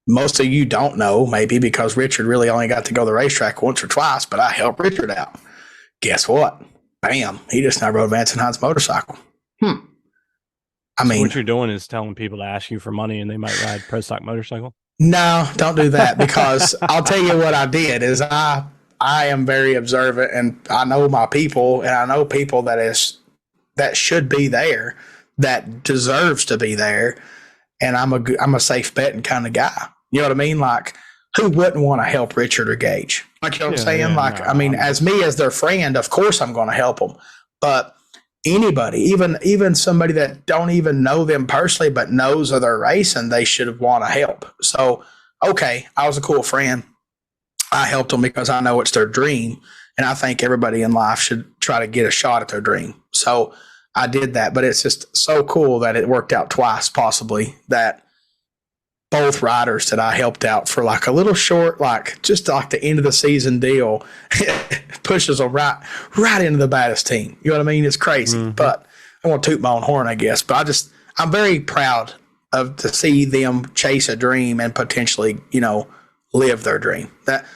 Most of you don't know, maybe because Richard really only got to go to the racetrack once or twice, but I helped Richard out. Guess what? Bam, he just now rode Vance and Hines' motorcycle. So what you're doing is telling people to ask you for money and they might ride pro stock motorcycle? No, don't do that, because I'll tell you what I did is I am very observant, and I know my people, and I know people that should be there, that deserves to be there, and I'm a safe betting kind of guy. You know what I mean? Like, who wouldn't want to help Richard or Gage? Like, you know what I'm saying? As me as their friend, of course I'm going to help them. But anybody, even somebody that don't even know them personally but knows of their racing, they should want to help. So, okay, I was a cool friend. I helped them because I know it's their dream, and I think everybody in life should try to get a shot at their dream. So I did that, but it's just so cool that it worked out twice, possibly, that both riders that I helped out for like a little short, like just like the end of the season deal, pushes them right into the baddest team. You know what I mean? It's crazy, but I want to toot my own horn, I guess. But I'm very proud to see them chase a dream and potentially, live their dream. That,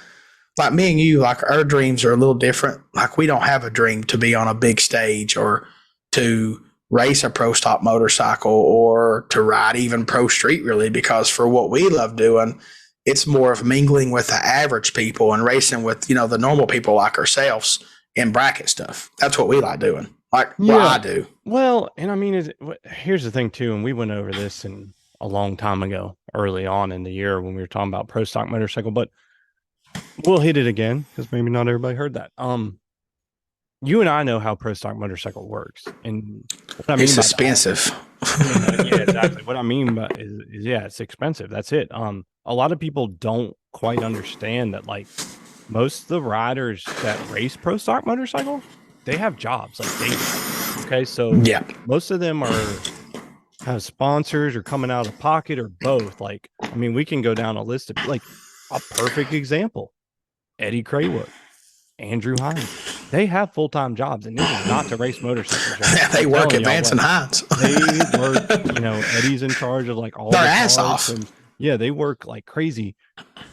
like me and you, like our dreams are a little different. Like we don't have a dream to be on a big stage or to race a pro stock motorcycle or to ride even pro street, really, because for what we love doing, it's more of mingling with the average people and racing with, the normal people like ourselves in bracket stuff. That's what we like doing. Like what I do. Well, and I mean, here's the thing too, and we went over this a long time ago, early on in the year when we were talking about pro stock motorcycle, but we'll hit it again because maybe not everybody heard that. You and I know how pro stock motorcycle works, and what I mean, it's expensive. Yeah, exactly. What I mean by is it's expensive. That's it. A lot of people don't quite understand that, like, most of the riders that race pro stock motorcycles, they have jobs, like they do. Okay, so most of them have sponsors or coming out of pocket or both. Like, I mean, we can go down a list of, like, a perfect example: Eddie Craywood, Andrew Hines. They have full-time jobs, and this is not to race motorcycles. Yeah, they work at Vance and Hines. They work, Eddie's in charge of like all their ass off. And, they work like crazy.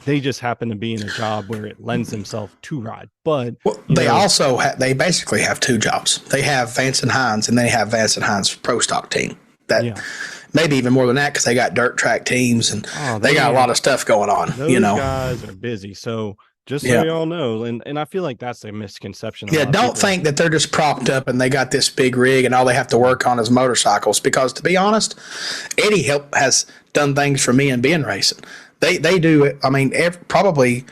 They just happen to be in a job where it lends themselves to ride. But they also they basically have two jobs. They have Vance and Hines, and they have Vance and Hines pro stock team. Maybe even more than that, because they got dirt track teams and they got a lot of stuff going on. Those guys are busy. So just so you all know, and I feel like that's a misconception. Yeah, don't think that they're just propped up and they got this big rig and all they have to work on is motorcycles. Because to be honest, Eddie has done things for me in being racing. They do it. I mean, probably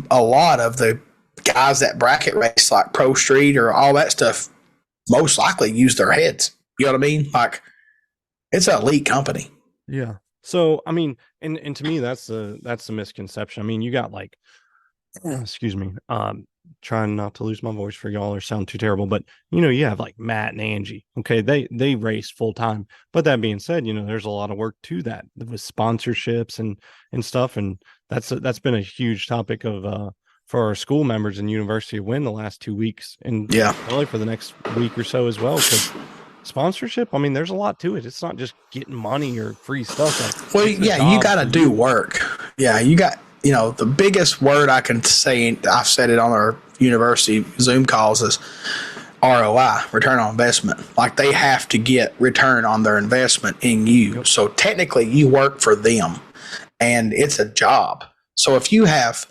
a lot of the guys that bracket race like Pro Street or all that stuff most likely use their heads. You know what I mean? Like, it's an elite company. Yeah. So I mean, and to me, that's the misconception. I mean, you got like, excuse me, trying not to lose my voice for y'all or sound too terrible, but you have like Matt and Angie. Okay, they race full time. But that being said, there's a lot of work to that with sponsorships and stuff, and that's been a huge topic of for our school members in University of Wynn the last 2 weeks, and probably for the next week or so as well, because sponsorship, I mean, there's a lot to it. It's not just getting money or free stuff. Well, you got to do work. Yeah, you got. The biggest word I can say, I've said it on our university Zoom calls, is ROI, return on investment. Like, they have to get return on their investment in you. Yep. So technically you work for them and it's a job. So if you have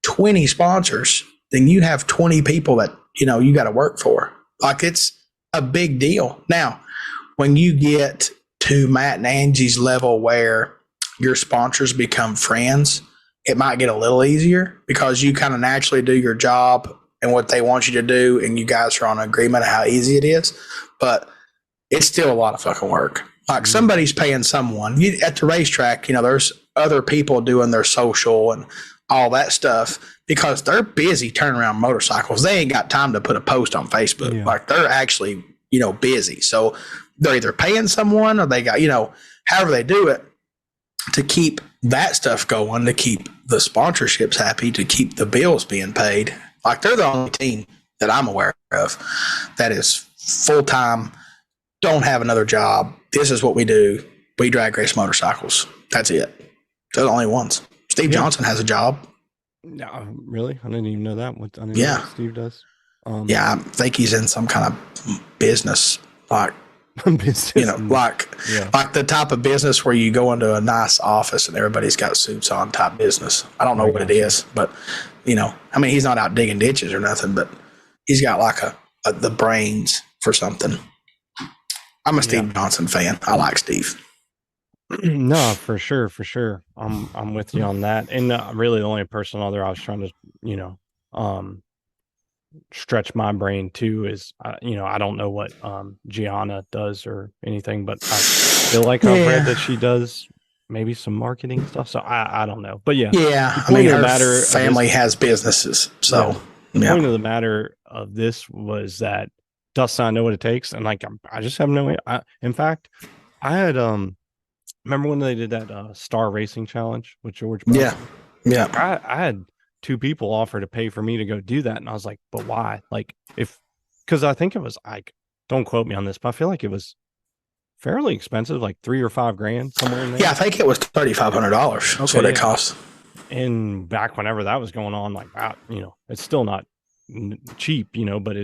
20 sponsors, then you have 20 people that, you got to work for. Like, it's a big deal. Now, when you get to Matt and Angie's level where your sponsors become friends, it might get a little easier because you kind of naturally do your job and what they want you to do, and you guys are on agreement of how easy it is. But it's still a lot of fucking work. Like, somebody's paying someone. At the racetrack, there's other people doing their social and all that stuff because they're busy turning around motorcycles. They ain't got time to put a post on Facebook. Yeah. Like, they're actually, busy. So they're either paying someone or they got, however they do it to keep that stuff going, to keep the sponsorships happy, to keep the bills being paid. Like, they're the only team that I'm aware of that is full time, don't have another job. This is what we do. We drag race motorcycles. That's it. They're the only ones. Steve Johnson has a job. No, really? I didn't even know that. I didn't know what Steve does. I think he's in some kind of business, like business, like the type of business where you go into a nice office and everybody's got suits on type business. I don't know what it is, but I mean, he's not out digging ditches or nothing, but he's got like the brains for something. I'm a Steve Johnson fan. I like Steve. No, for sure. I'm with you on that. And really the only person other I was trying to, stretch my brain too is, I don't know what Gianna does or anything, but I feel like I've read that she does maybe some marketing stuff. So I don't know, but I mean, her family has businesses. So the point of the matter of this was that Dustin, I know what it takes. And like, I just have no way. In fact, I had, remember when they did that Star Racing Challenge with George Bell? Yeah. I had 2 people offer to pay for me to go do that, and I was like, but why? Like, because I think it was like, don't quote me on this, but I feel like it was fairly expensive, like $3 or $5 grand somewhere in there. Yeah, I think it was $3,500. That's what it cost. And back whenever that was going on, like, it's still not cheap, but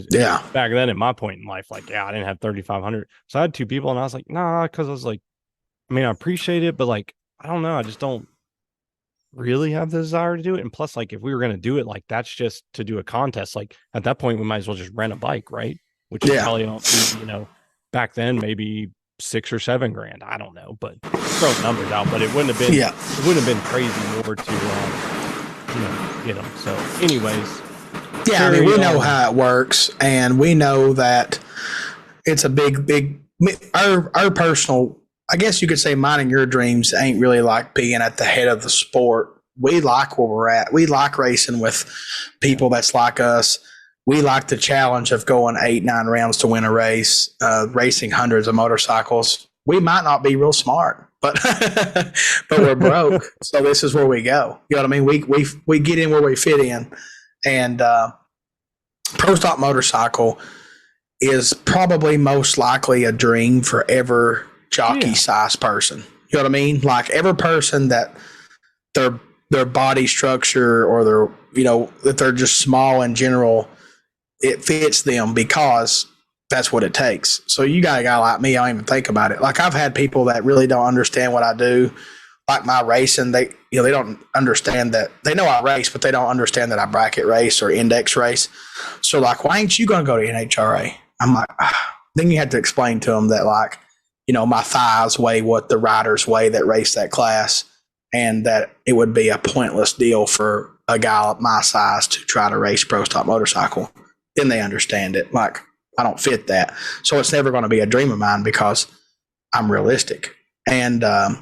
back then at my point in life, like, I didn't have $3,500, so I had 2 people, and I was like, nah, because I was like, I mean, I appreciate it, but like, I don't know, I just don't really have the desire to do it. And plus, like, if we were going to do it, like, that's just to do a contest. Like, at that point, we might as well just rent a bike, right? Which is probably, back then maybe $6 or $7 grand. I don't know, but throw numbers out. But it wouldn't have been, it wouldn't have been crazy more to, get them. So, anyways, I mean, we know how it works, and we know that it's a big. Our personal. I guess you could say mine and your dreams ain't really like being at the head of the sport. We like where we're at. We like racing with people that's like us. We like the challenge of going 8-9 rounds to win a race, racing hundreds of motorcycles. We might not be real smart, but but we're broke. So this is where we go. You know what I mean? We get in where we fit in. And Pro Stock Motorcycle is probably most likely a dream for every jockey size person. You know what I mean? Like, every person that their body structure or that they're just small in general, it fits them because that's what it takes. So you got a guy like me, I don't even think about it. Like, I've had people that really don't understand what I do, like my racing. They don't understand that. They know I race, but they don't understand that I bracket race or index race. So like, why ain't you going to go to NHRA? I'm like, then you have to explain to them that, like, my thighs weigh what the riders weigh that race that class, and that it would be a pointless deal for a guy my size to try to race Pro Stock Motorcycle. Then they understand it. Like, I don't fit that. So it's never going to be a dream of mine because I'm realistic. And I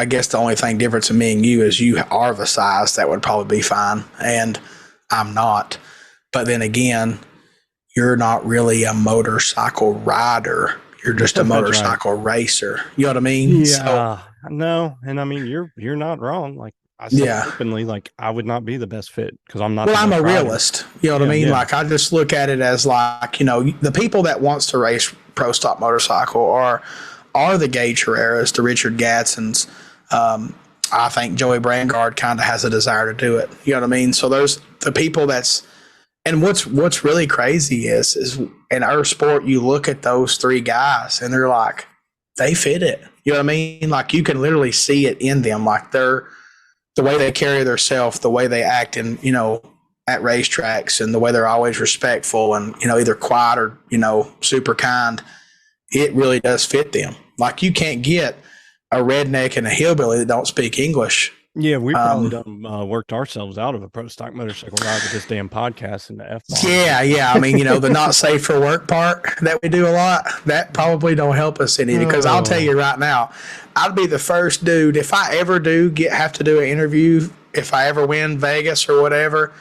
guess the only thing difference in me and you is you are the size that would probably be fine, and I'm not. But then again, you're not really a motorcycle rider. You're just a motorcycle racer. You know what I mean? Yeah. No. And I mean, you're not wrong. Like, I said openly, like, I would not be the best fit because I'm not. Well, I'm a realist. You know what I mean? Like, I just look at it as like, the people that wants to race Pro Stock Motorcycle are the Gage Herreras, the Richard Gadsons. I think Joey Brangard kind of has a desire to do it. You know what I mean? So there's the people and what's really crazy is in our sport, you look at those 3 guys and they're like, they fit it. You know what I mean? Like, you can literally see it in them. Like, the way they carry themselves, the way they act at racetracks, and the way they're always respectful and, either quiet or, super kind. It really does fit them. Like, you can't get a redneck and a hillbilly that don't speak English. Yeah, we probably done worked ourselves out of a Pro Stock Motorcycle ride with this damn podcast and the F-bomb. Yeah. I mean, the not safe for work part that we do a lot, that probably don't help us any, because I'll tell you right now, I'd be the first dude, if I ever do have to do an interview, if I ever win Vegas or whatever,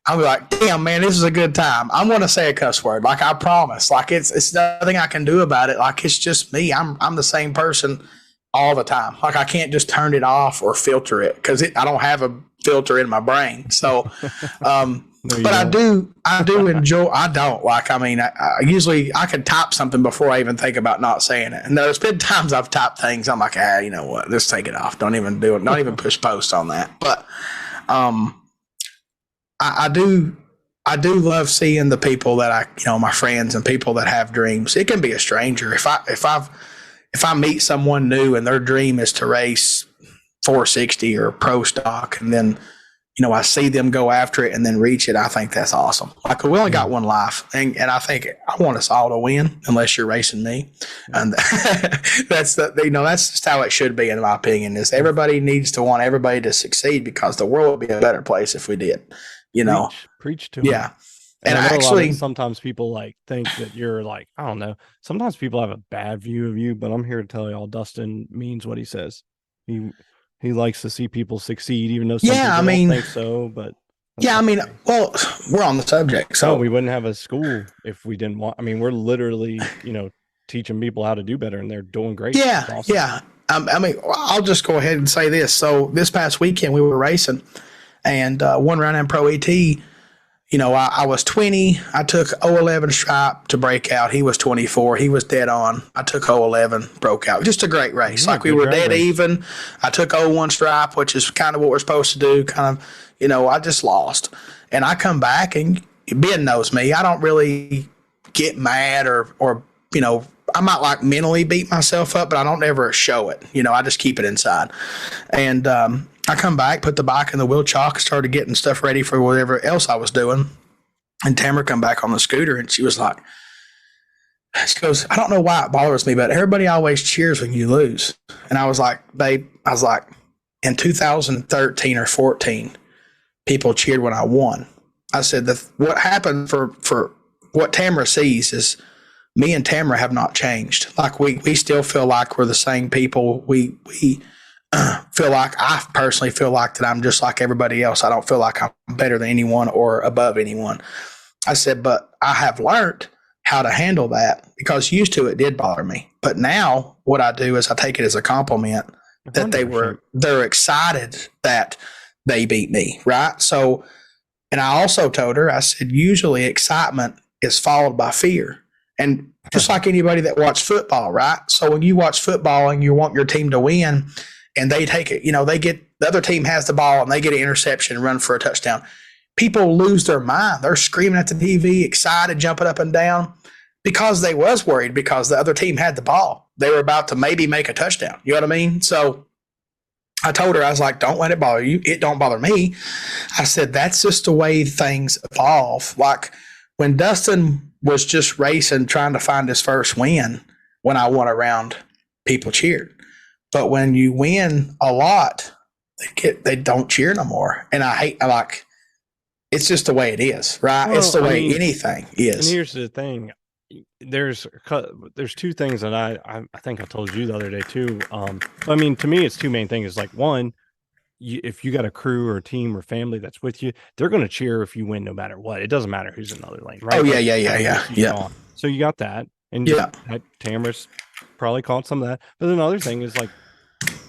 I'll be like, damn, man, this is a good time. I'm going to say a cuss word. Like, I promise. Like, it's nothing I can do about it. Like, it's just me. I'm the same person all the time. Like, I can't just turn it off or filter it because I don't have a filter in my brain. So, No, but I do enjoy. I don't like. I mean, I usually I can type something before I even think about not saying it. And there's been times I've typed things. I'm like, you know what? Let's take it off. Don't even do it. Don't even push post on that. But I do love seeing the people that my friends and people that have dreams. It can be a stranger. If I meet someone new and their dream is to race 460 or pro stock, and then I see them go after it and then reach it, I think that's awesome. Like, we only got one life, and I think I want us all to win, unless you're racing me. And that's just how it should be, in my opinion. Is everybody needs to want everybody to succeed, because the world would be a better place if we did. Preach to yeah. them. And actually, sometimes people think that you're I don't know. Sometimes people have a bad view of you, but I'm here to tell y'all, Dustin means what he says. He likes to see people succeed, even though some people don't think so. But well, we're on the subject, so we wouldn't have a school if we didn't want. I mean, we're literally, teaching people how to do better, and they're doing great. Yeah, awesome. Yeah. I'll just go ahead and say this. So this past weekend we were racing, and one round in Pro AT. I was 20. I took 011 stripe to break out. He was 24. He was dead on. I took 011, broke out. Just a great race. We were dead even. I took 01 stripe, which is kind of what we're supposed to do. I just lost. And I come back, and Ben knows me. I don't really get mad or I might mentally beat myself up, but I don't ever show it. I just keep it inside. And I come back, put the bike in the wheel chock, started getting stuff ready for whatever else I was doing. And Tamara come back on the scooter, and she goes, I don't know why it bothers me, but everybody always cheers when you lose. And I was like, babe, in 2013 or 14, people cheered when I won. I said, what happened for what Tamara sees is me and Tamara have not changed. We still feel like we're the same people. We I personally feel like that I'm just like everybody else. I don't feel like I'm better than anyone or above anyone. I said, but I have learned how to handle that, because used to it did bother me. But now what I do is I take it as a compliment that 100%. They're excited that they beat me. Right. So, and I also told her, I said, usually excitement is followed by fear. And just like anybody that watched football, right? So when you watch football and you want your team to win, and they take it, the other team has the ball and they get an interception and run for a touchdown, people lose their mind. They're screaming at the TV, excited, jumping up and down, because they was worried because the other team had the ball. They were about to maybe make a touchdown. You know what I mean? So I told her, I was like, don't let it bother you. It don't bother me. I said, that's just the way things evolve. Like when Dustin was just racing, trying to find his first win, when I won a round, people cheered. But when you win a lot, they don't cheer no more. And it's just the way it is, right? Well, it's the way anything is. And here's the thing. There's two things that I think I told you the other day too. To me, it's two main things. Like, one, if you got a crew or a team or family that's with you, they're going to cheer if you win no matter what. It doesn't matter who's in the other lane, right? Oh, yeah. So you got that. And Tamara's probably caught some of that. But another thing is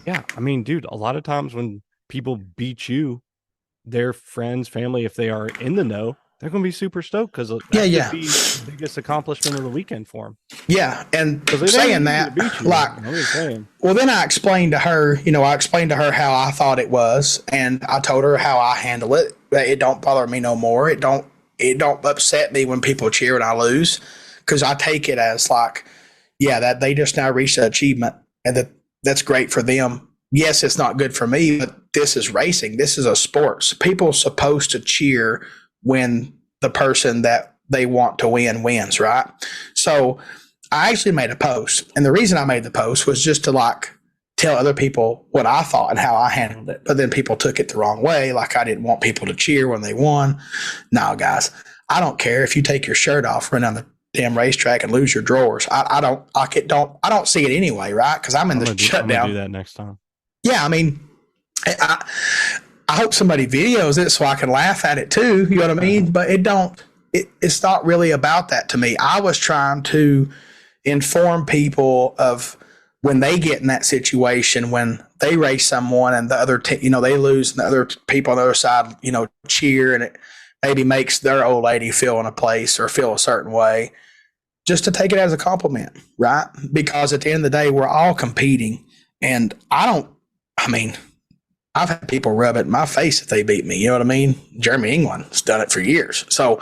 dude, a lot of times when people beat you, their friends, family, if they are in the know, they're going to be super stoked, because that could be the biggest accomplishment of the weekend for them. Yeah, and saying that, well, then I explained to her, how I thought it was, and I told her how I handle it. It don't bother me no more. It don't upset me when people cheer and I lose, because I take it as that they just now reached an achievement, and that's great for them. Yes, it's not good for me, but this is racing. This is a sport. So people are supposed to cheer when the person that they want to win wins, right? So I actually made a post. And the reason I made the post was just to tell other people what I thought and how I handled it. But then people took it the wrong way. I didn't want people to cheer when they won. No, guys, I don't care if you take your shirt off, run down the damn racetrack and lose your drawers. I don't see it anyway, right? Because I'm in the shutdown. I'm gonna do that next time. Yeah, I hope somebody videos it so I can laugh at it too. You know what I mean? But it's not really about that to me. I was trying to inform people of when they get in that situation, when they race someone and the other, they lose, and the other people on the other side, cheer, and maybe makes their old lady feel in a place or feel a certain way, just to take it as a compliment, right? Because at the end of the day, we're all competing. And I mean, I've had people rub it in my face if they beat me. You know what I mean? Jeremy England's done it for years. So,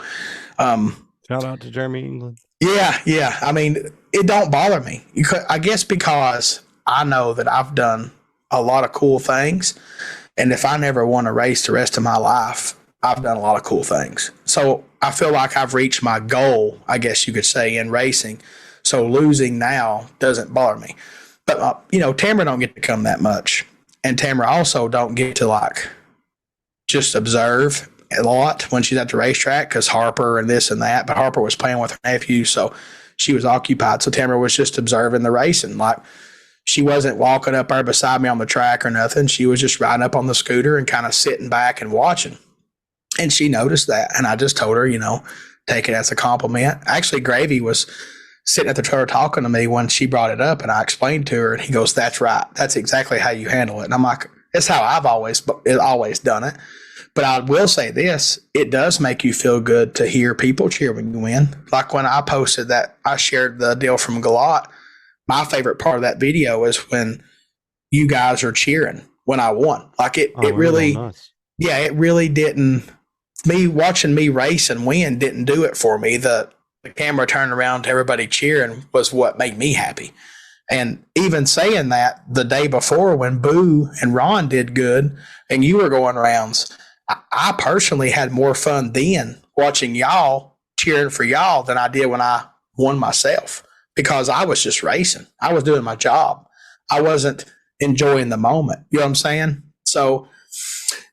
shout out to Jeremy England. Yeah. I mean, it don't bother me. I guess because I know that I've done a lot of cool things. And if I never won a race the rest of my life, I've done a lot of cool things. So I feel like I've reached my goal, I guess you could say, in racing. So losing now doesn't bother me. But, Tamara don't get to come that much. And Tamara also don't get to like just observe a lot when she's at the racetrack because Harper and this and that. But Harper was playing with her nephew, so she was occupied. So Tamara was just observing the racing. Like, she wasn't walking up there beside me on the track or nothing. She was just riding up on the scooter and kind of sitting back and watching. And she noticed that. And I just told her, take it as a compliment. Actually, Gravy was sitting at the trailer talking to me when she brought it up, and I explained to her, and he goes, "That's right. That's exactly how you handle it." And I'm like, it's how I've always done it. But I will say this, it does make you feel good to hear people cheer when you win. Like when I posted that, I shared the deal from Galot. My favorite part of that video is when you guys are cheering when I won. Like it really, it really didn't. Me watching me race and win didn't do it for me. The camera turning around to everybody cheering was what made me happy. And even saying that the day before when Boo and Ron did good and you were going rounds, I personally had more fun then watching y'all cheering for y'all than I did when I won myself because I was just racing. I was doing my job. I wasn't enjoying the moment. You know what I'm saying? So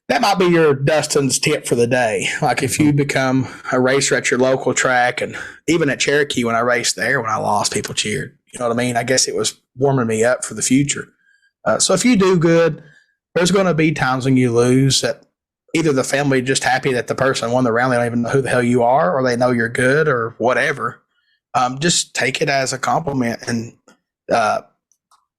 that might be your Dustin's tip for the day. Like if you become a racer at your local track, and even at Cherokee when I raced there, when I lost, people cheered. You know what I mean? I guess it was warming me up for the future. So if you do good, there's going to be times when you lose that either the family just happy that the person won the round, they don't even know who the hell you are, or they know you're good or whatever. Just take it as a compliment. And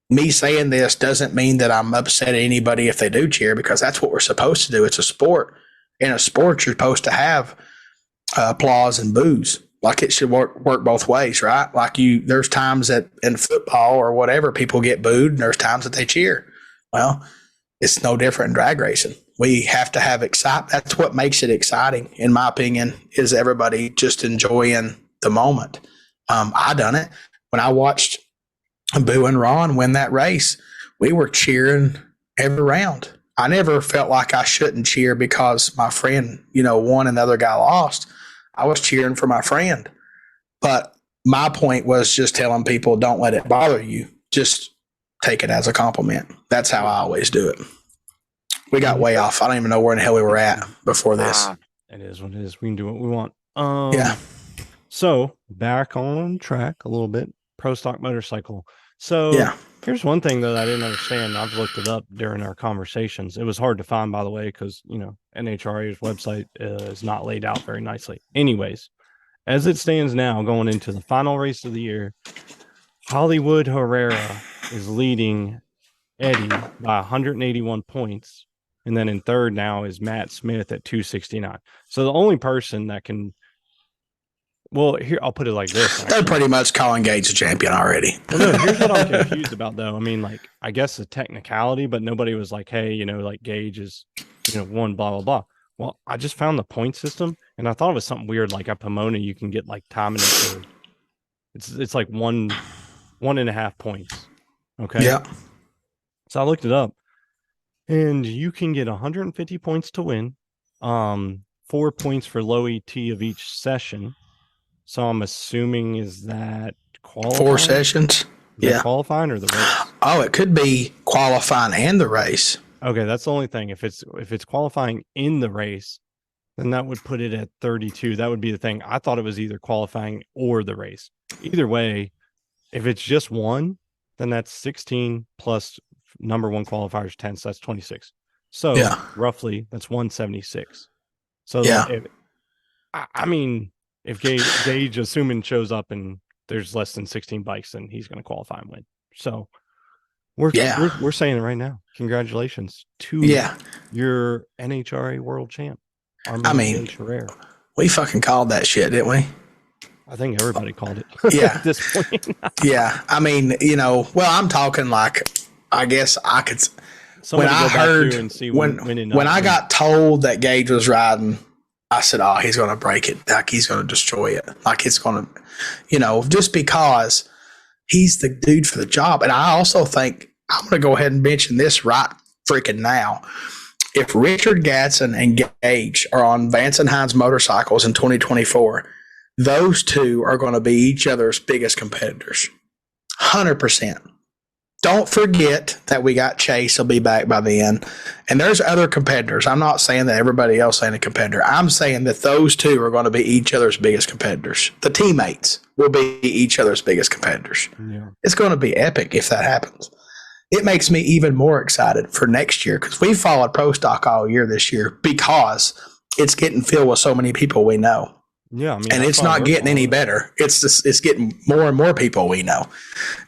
me saying this doesn't mean that I'm upset at anybody if they do cheer, because that's what we're supposed to do. It's a sport. In a sport, you're supposed to have applause and boos. Like it should work both ways, right? Like there's times that in football or whatever, people get booed, and there's times that they cheer. Well, it's no different in drag racing. We have to have excitement. That's what makes it exciting, in my opinion, is everybody just enjoying the moment. I done it when I watched Boo and Ron win that race. We were cheering every round. I never felt like I shouldn't cheer because my friend, won and the other guy lost. I was cheering for my friend. But my point was just telling people, don't let it bother you. Just take it as a compliment. That's how I always do it. We got way off. I don't even know where in the hell we were at before this. It is what it is. We can do what we want. Yeah. So back on track a little bit. Pro stock motorcycle. So here's one thing that I didn't understand. I've looked it up during our conversations. It was hard to find, by the way, because NHRA's website is not laid out very nicely. Anyways, as it stands now, going into the final race of the year, Hollywood Herrera is leading Eddie by 181 points. And then in third now is Matt Smith at 269. So the only person that can, well, here, I'll put it like this. They're pretty much calling Gage a champion already. Well, no, here's what I'm confused about, though. I mean, like, I guess the technicality, but nobody was like, hey, like Gage is, won, blah, blah, blah. Well, I just found the point system, and I thought it was something weird. Like at Pomona, you can get like time and third. It's like 1.5 points. Okay. Yeah. So I looked it up, and you can get 150 points to win, 4 points for low ET of each session. So I'm assuming, is that qualifying? 4 sessions? Yeah. Qualifying or the race? Oh, it could be qualifying and the race. Okay, that's the only thing. If it's qualifying in the race, then that would put it at 32. That would be the thing. I thought it was either qualifying or the race. Either way, if it's just one, then that's 16 plus number one qualifier is 10, so that's 26. So roughly that's 176. So if Gage assuming shows up and there's less than 16 bikes, then he's going to qualify and win. So we're saying it right now. Congratulations to your NHRA world champ. I mean, we fucking called that shit, didn't we? I think everybody called it. Yeah. At this point. Yeah. I mean, I'm talking like, I guess I could. Somebody when I heard and see when I got told that Gage was riding, I said, "Oh, he's going to break it. Like he's going to destroy it. Like it's going to, just because he's the dude for the job." And I also think I'm going to go ahead and mention this right freaking now. If Richard Gatson and Gage are on Vance and Hines motorcycles in 2024, those two are going to be each other's biggest competitors. 100%. Don't forget that we got Chase. He'll be back by then. And there's other competitors. I'm not saying that everybody else ain't a competitor. I'm saying that those two are going to be each other's biggest competitors. The teammates will be each other's biggest competitors. Yeah. It's going to be epic if that happens. It makes me even more excited for next year because we followed Pro Stock all year this year because it's getting filled with so many people we know. Yeah, I mean, and it's not getting any better. It's getting more and more people we know.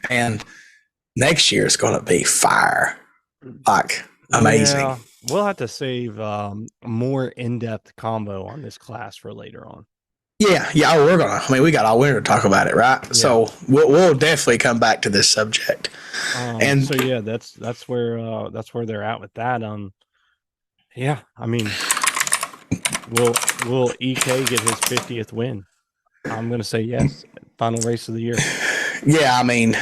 And next year is going to be fire, like amazing. Yeah, we'll have to save a more in-depth combo on this class for later on. Yeah. We're gonna. I mean, we got all winter to talk about it, right? Yeah. So we'll definitely come back to this subject. And so yeah, that's where they're at with that. Yeah, I mean, will EK get his 50th win? I'm gonna say yes. Final race of the year. Yeah, I mean.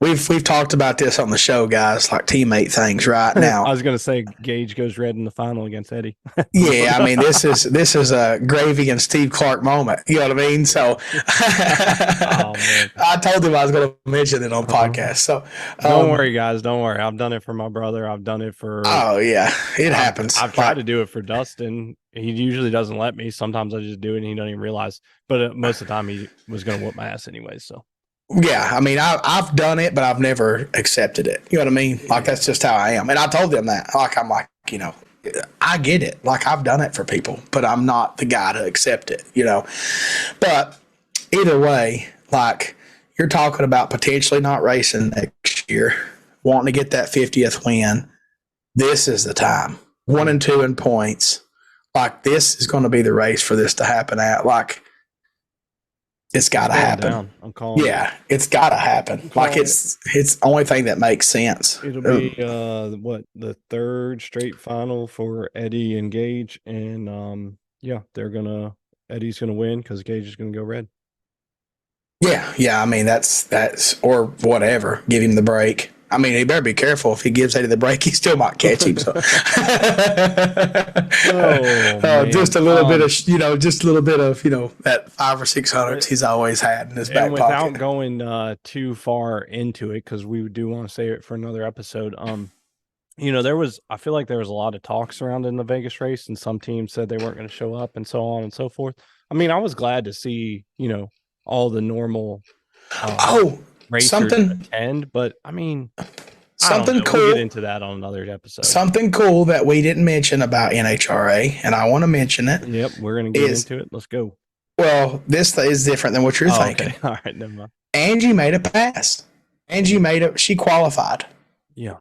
We've talked about this on the show, guys, like teammate things right now. I was going to say Gage goes red in the final against Eddie. Yeah, I mean, this is a Gravy and Steve Clark moment. You know what I mean? So I told him I was going to mention it on podcast. So don't worry, guys. Don't worry. I've done it for my brother. I've done it for. Oh, yeah. It happens. I've tried to do it for Dustin. He usually doesn't let me. Sometimes I just do it and he doesn't even realize. But most of the time he was going to whoop my ass anyway. So. Yeah, I mean, I've done it, but I've never accepted it. You know what I mean? Like, that's just how I am. And I told them that. Like, I'm like, I get it. Like, I've done it for people, but I'm not the guy to accept it, But either way, like, you're talking about potentially not racing next year, wanting to get that 50th win. This is the time. 1 and 2 in points. Like, this is going to be the race for this to happen at. Like, it's got to happen. It's got to happen. Like it's the only thing that makes sense. It'll be the third straight final for Eddie and Gage, and Eddie's gonna win because Gage is gonna go red. Yeah. I mean that's or whatever. Give him the break. I mean, he better be careful. If he gives Eddie the break, he still might catch him. So. Just a little bit of, that 500 or 600 he's always had in his back pocket. Without going too far into it, because we do want to save it for another episode. I feel like there was a lot of talk surrounding the Vegas race, and some teams said they weren't going to show up, and so on and so forth. I mean, I was glad to see, all the normal. Something attend, but I mean, something cool. We'll get into that on another episode. Something cool that we didn't mention about NHRA, and I want to mention it. Yep, we're going to get into it. Let's go. Well, this is different than what you're thinking. Okay. All right, never mind. Angie made a pass. She qualified. Yeah.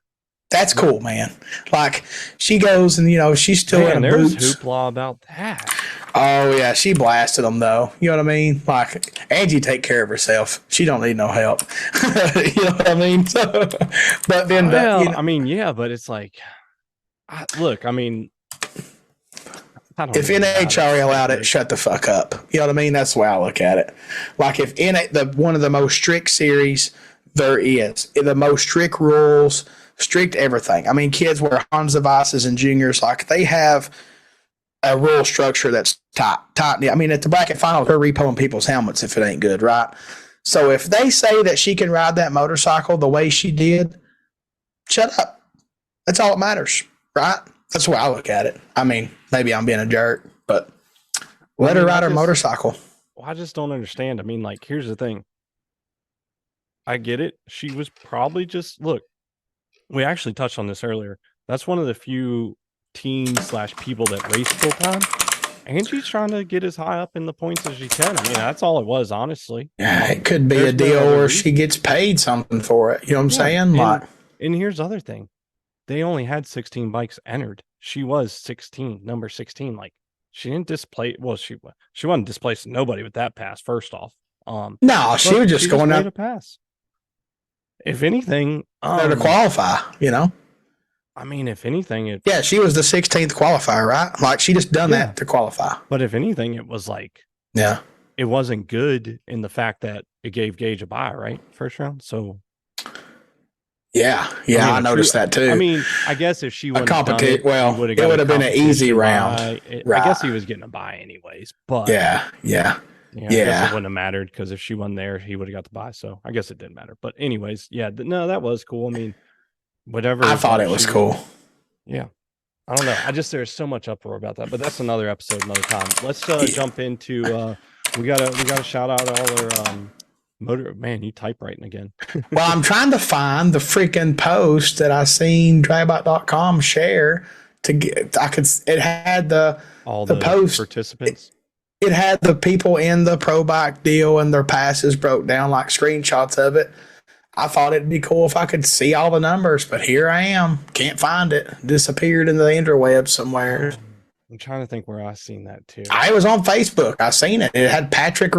That's cool, man. Like, she goes and, she's still in there's boots. Hoopla about that. Oh, yeah. She blasted them, though. You know what I mean? Like, Angie take care of herself. She don't need no help. You know what I mean? So, but then, but it's like, if NHRA allowed it, shut the fuck up. You know what I mean? That's the way I look at it. Like, if one of the most strict series there is, the most strict rules, strict everything. I mean, kids wear Honda devices and juniors, like they have a rule structure that's tight. I mean, at the bracket final, they're repoing people's helmets if it ain't good, right? So if they say that she can ride that motorcycle the way she did, shut up. That's all that matters, right? That's the way I look at it. I mean, maybe I'm being a jerk, but let her ride her motorcycle. Well, I just don't understand. I mean, like, here's the thing. I get it. She was probably we actually touched on this earlier. That's one of the few teams/people that race full time. And she's trying to get as high up in the points as she can. I mean, that's all it was, honestly. Yeah, it could be a deal where she gets paid something for it. You know what I'm saying? And here's the other thing. They only had 16 bikes entered. She was number 16. Like, she didn't displace. Well, she wasn't displacing nobody with that pass. First off, no, she was just going out a pass. If anything, to qualify, you know. I mean, if anything, she was the 16th qualifier, right? Like she just done that to qualify. But if anything, it was like, it wasn't good in the fact that it gave Gage a bye, right? First round. So I noticed that too. I mean, I guess if she would have done it, well, it would have been an easy round. I guess he was getting a bye anyways, but I guess it wouldn't have mattered because if she wasn't there, he would have got the bye. So I guess it didn't matter. But anyways, no, that was cool. I mean, whatever. I thought it was cool. Yeah. I don't know. There's so much uproar about that, but that's another episode, another time. Let's jump into we gotta shout out all our motor. Man, you typewriting again. Well, I'm trying to find the freaking post that I seen dragbot.com share to get. It had the post participants. It had the people in the pro bike deal and their passes broke down, like screenshots of it. I thought it'd be cool if I could see all the numbers, but here I am. Can't find it. Disappeared in the interweb somewhere. I'm trying to think where I seen that too. I was on Facebook. I seen it. It had Patrick,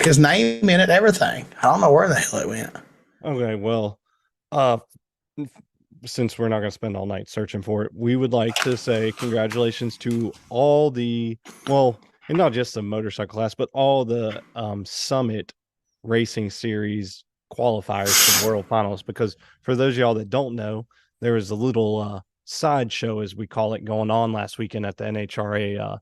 his name in it, everything. I don't know where the hell it went. Okay, well, since we're not going to spend all night searching for it, we would like to say congratulations to all the, and not just the motorcycle class, but all the Summit Racing Series qualifiers for World Finals. Because for those of y'all that don't know, there was a little sideshow, as we call it, going on last weekend at the NHRA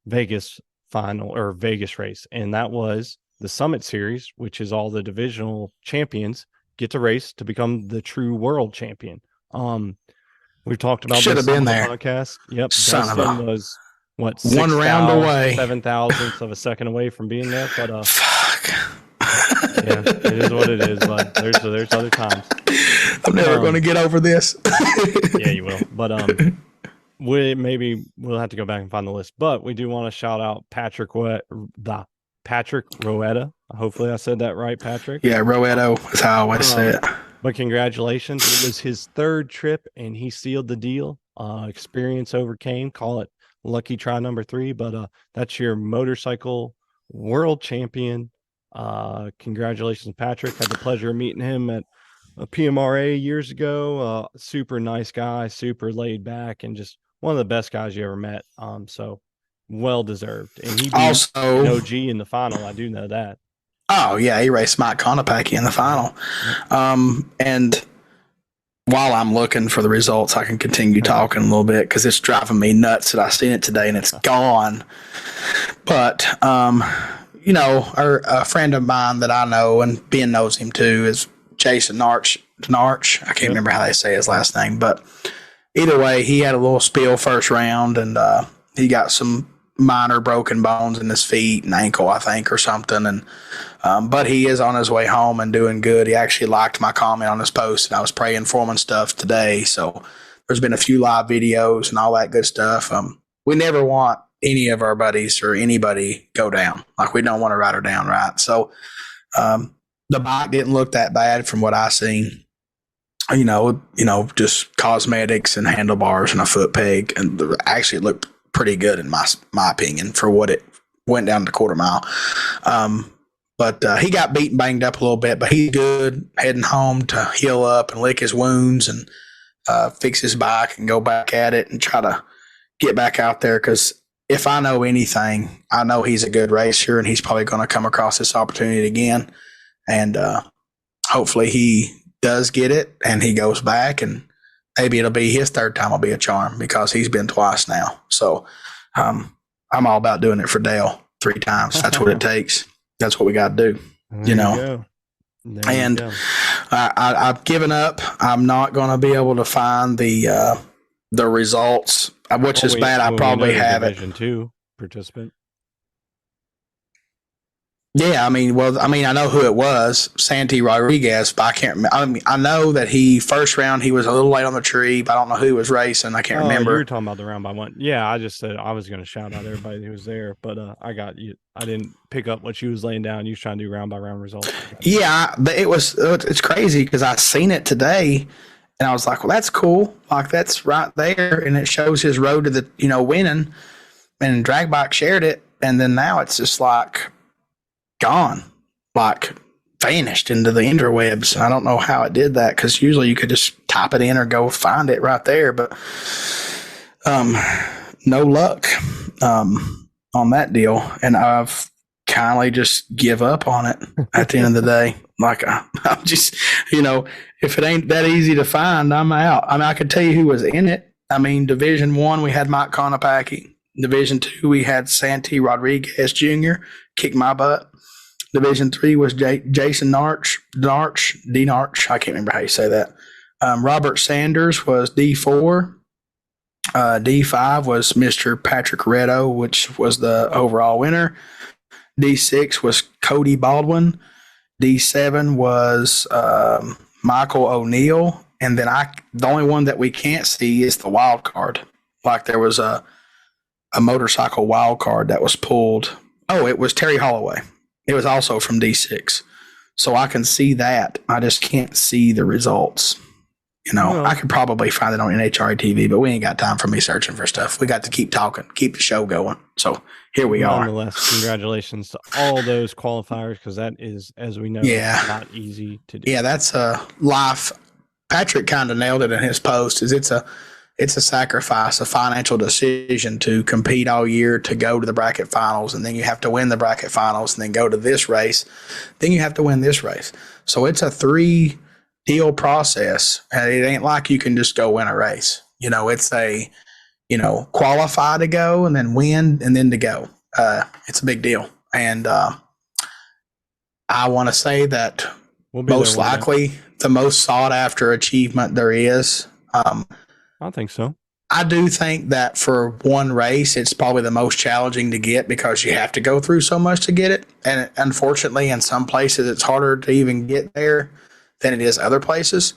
Vegas final or Vegas race, and that was the Summit Series, which is all the divisional champions get to race to become the true world champion. We've talked about should have been there. Podcast. Yep, Dustin was what, 1 round away, 7,000ths of a second away from being there, but fuck. Yeah, it is what it is, but there's other times. I'm never going to get over this. Yeah, you will. But we'll have to go back and find the list. But we do want to shout out Patrick Roetta. Hopefully I said that right, Patrick. Yeah, Roetto is how I always say it. But congratulations. It was his third trip and he sealed the deal. Experience overcame. Call it lucky try number 3. But that's your motorcycle world champion. Congratulations, Patrick. Had the pleasure of meeting him at a PMRA years ago. Super nice guy, super laid back, and just one of the best guys you ever met. So well deserved. And he beat an OG in the final. I do know that. Oh yeah, he raced Mike Konopacki in the final. And while I'm looking for the results, I can continue talking a little bit because it's driving me nuts that I seen it today and it's gone. But a friend of mine that I know, and Ben knows him too, is Jason Narch. I can't remember how they say his last name, but either way, he had a little spill first round, and he got some minor broken bones in his feet and ankle, I think, or something. And but he is on his way home and doing good. He actually liked my comment on his post, and I was praying for him and stuff today. So there's been a few live videos and all that good stuff. We never want any of our buddies or anybody go down. Like, we don't want to ride her down, right? So the bike didn't look that bad from what I seen. Just cosmetics and handlebars and a foot peg, and actually it looked pretty good in my opinion for what it went down the quarter mile. But he got beat and banged up a little bit, but he's good, heading home to heal up and lick his wounds and fix his bike and go back at it and try to get back out there. Because if I know anything, I know he's a good racer, and he's probably going to come across this opportunity again. And hopefully he does get it and he goes back, and maybe it'll be his third time will be a charm, because he's been twice now. So I'm all about doing it for Dale 3 times. That's what it takes. That's what we got to do, And I've given up. I'm not going to be able to find the results, which is bad. I probably have it. Division 2 participant. Yeah, I know who it was, Santi Rodriguez, but I can't remember. I know that first round, he was a little late on the tree, but I don't know who was racing. I can't remember. You were talking about the round by one. Yeah, I just said I was going to shout out everybody who was there, but I got you. I didn't pick up what you was laying down. You was trying to do round by round results. Yeah, but it's crazy because I seen it today, and I was like, well, that's cool. Like, that's right there, and it shows his road to the winning. and Drag Bike shared it, and then now it's just like gone, like vanished into the interwebs. I don't know how it did that, because usually you could just type it in or go find it right there, but no luck on that deal, and I've kindly just give up on it at the end of the day. Like I'm just, if it ain't that easy to find, I'm out. I mean, I could tell you who was in it. I mean, Division 1, we had Mike Konopacki. Division 2, we had Santi Rodriguez Jr. kick my butt. Division 3 was Jason Narch, I can't remember how you say that. Robert Sanders was D4. D5 was Mr. Patrick Reddo, which was the overall winner. D6 was Cody Baldwin. D7 was Michael O'Neill. And then the only one that we can't see is the wild card. Like there was a motorcycle wild card that was pulled. Oh, it was Terry Holloway. It was also from D6. So I can see that. I just can't see the results. I could probably find it on NHRA TV, but we ain't got time for me searching for stuff. We got to keep talking, keep the show going. So here we are. Nonetheless, congratulations to all those qualifiers, because that is, as we know, not easy to do. Yeah, that's a life. Patrick kind of nailed it in his post. It's a sacrifice, a financial decision to compete all year to go to the bracket finals, and then you have to win the bracket finals, and then go to this race. Then you have to win this race. So it's a 3-deal process, and it ain't like you can just go win a race. It's a qualify to go and then win and then to go. It's a big deal, and I want to say that most likely the most sought after achievement there is. I think so. I do think that for one race, it's probably the most challenging to get, because you have to go through so much to get it. And unfortunately, in some places, it's harder to even get there than it is other places.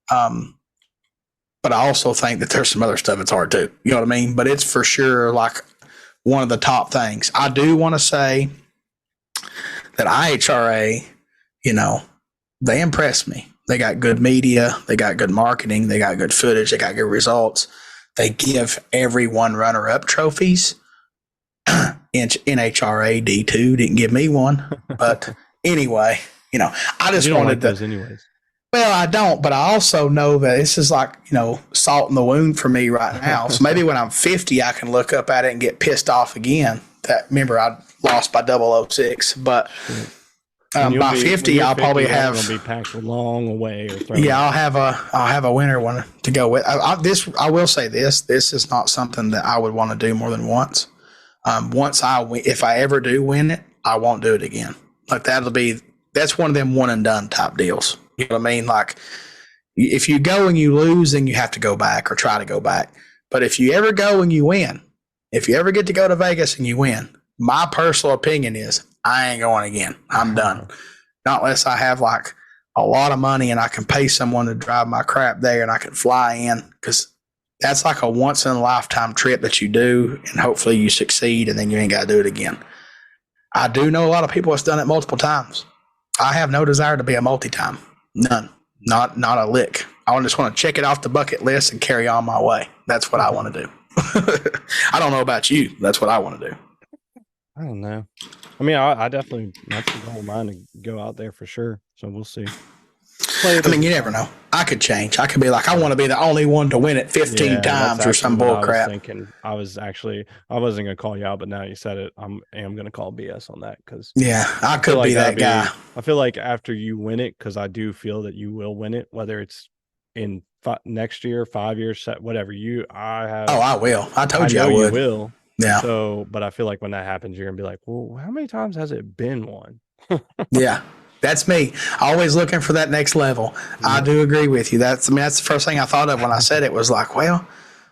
But I also think that there's some other stuff that's hard too. You know what I mean? But it's for sure like one of the top things. I do want to say that IHRA, they impressed me. They got good media. They got good marketing. They got good footage. They got good results. They give everyone runner-up trophies. NHRA D2 didn't give me one. But anyway, I just wanted those anyways. Well, I don't, but I also know that this is like, salt in the wound for me right now. So maybe when I'm 50, I can look up at it and get pissed off again. Remember, I lost by 006, but by 50, I'll probably have. It'll be packed a long way. I'll have a winner one to go with. I will say this. This is not something that I would want to do more than once. If I ever do win it, I won't do it again. Like that's one of them one and done type deals. You know what I mean? Like if you go and you lose, then you have to go back or try to go back. But if you ever go and you win, if you ever get to go to Vegas and you win, my personal opinion is I ain't going again. I'm done. Not unless I have like a lot of money and I can pay someone to drive my crap there and I can fly in, because that's like a once in a lifetime trip that you do, and hopefully you succeed and then you ain't got to do it again. I do know a lot of people that's done it multiple times. I have no desire to be a multi-time. None. Not a lick. I just want to check it off the bucket list and carry on my way. That's what I want to do. I don't know about you. That's what I want to do. I don't know. I mean, I definitely, that's the goal of mine, to go out there for sure. So we'll see. I mean, you never know. I could change. I could be like, I want to be the only one to win it 15 times or some bull crap. I wasn't going to call you out, but now you said it, I am going to call BS on that, because I could be that guy. I feel like after you win it, because I do feel that you will win it, whether it's in next year, 5 years, whatever. I will. I told you I would. You will. Yeah. So, but I feel like when that happens, you're going to be like, well, how many times has it been won? Yeah. That's me. Always looking for that next level. Yeah. I do agree with you. That's the first thing I thought of when I said it, was like, well,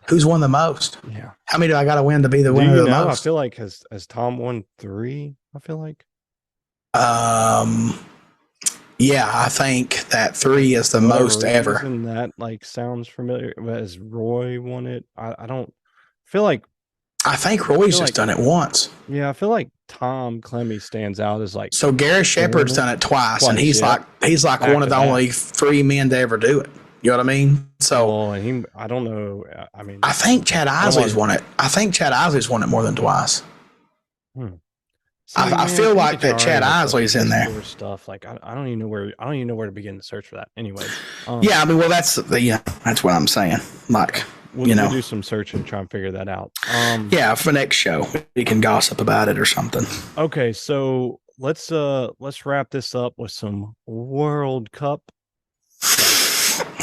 who's won the most? Yeah. How many do I got to win to be the winner of the most? I feel like has Tom won 3? I feel like. Yeah, I think that 3 is the most ever. And that sounds familiar. Has Roy won it? I don't feel like. I think Roy's just done it once. Yeah, I feel like Tom Clemmy stands out as So Gareth Shepard's done it twice, and he's like one of the only 3 men to ever do it. You know what I mean? So, and I don't know. I mean, I think Chad Isley's won it. I think Chad Isley's won it more than twice. See, I feel like that Chad Isley's in there. Stuff like I don't even know where to begin to search for that. Anyway, yeah, I mean, well, that's what I'm saying. Like, we'll do some searching and try and figure that out. Yeah, for next show we can gossip about it or something. Okay, so let's wrap this up with some World Cup.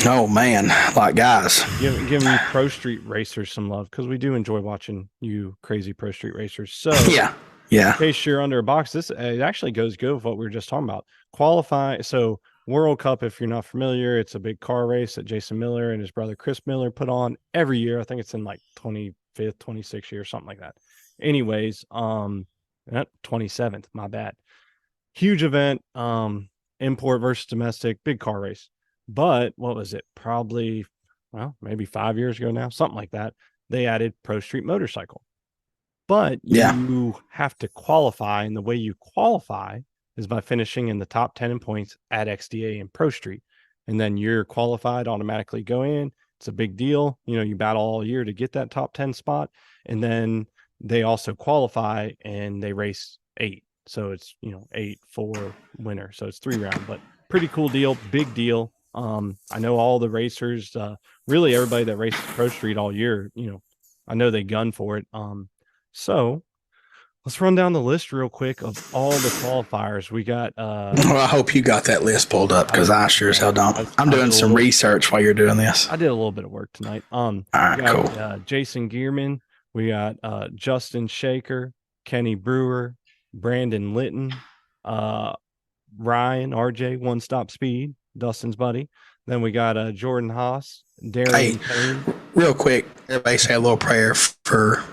Oh man, like guys, give me Pro Street Racers some love, because we do enjoy watching you crazy Pro Street Racers. So yeah. In case you're under a box, it actually goes good with what we were just talking about. Qualify. So World Cup, if you're not familiar, it's a big car race that Jason Miller and his brother Chris Miller put on every year. I think it's in like 25th, 26th year, something like that. Anyways, 27th, my bad. Huge event, import versus domestic, big car race. But what was it? Probably, maybe 5 years ago now, something like that. They added Pro Street Motorcycle. But you have to qualify, and the way you qualify is by finishing in the top 10 in points at XDA and Pro Street. And then you're qualified, automatically go in. It's a big deal. You battle all year to get that top 10 spot. And then they also qualify and they race 8. So it's, 8-4 winner. So it's 3 round, but pretty cool deal, big deal. I know all the racers, really everybody that races Pro Street all year, I know they gun for it. So let's run down the list real quick of all the qualifiers. We got well, I hope you got that list pulled up, because I sure as hell don't. I'm doing some research while you're doing this. I did a little bit of work tonight. All right, cool. Jason Gearman, we got Justin Shaker, Kenny Brewer, Brandon Litton, Ryan RJ, One Stop Speed, Dustin's buddy. Then we got Jordan Haas, Darian Payne. Real quick, everybody say a little prayer for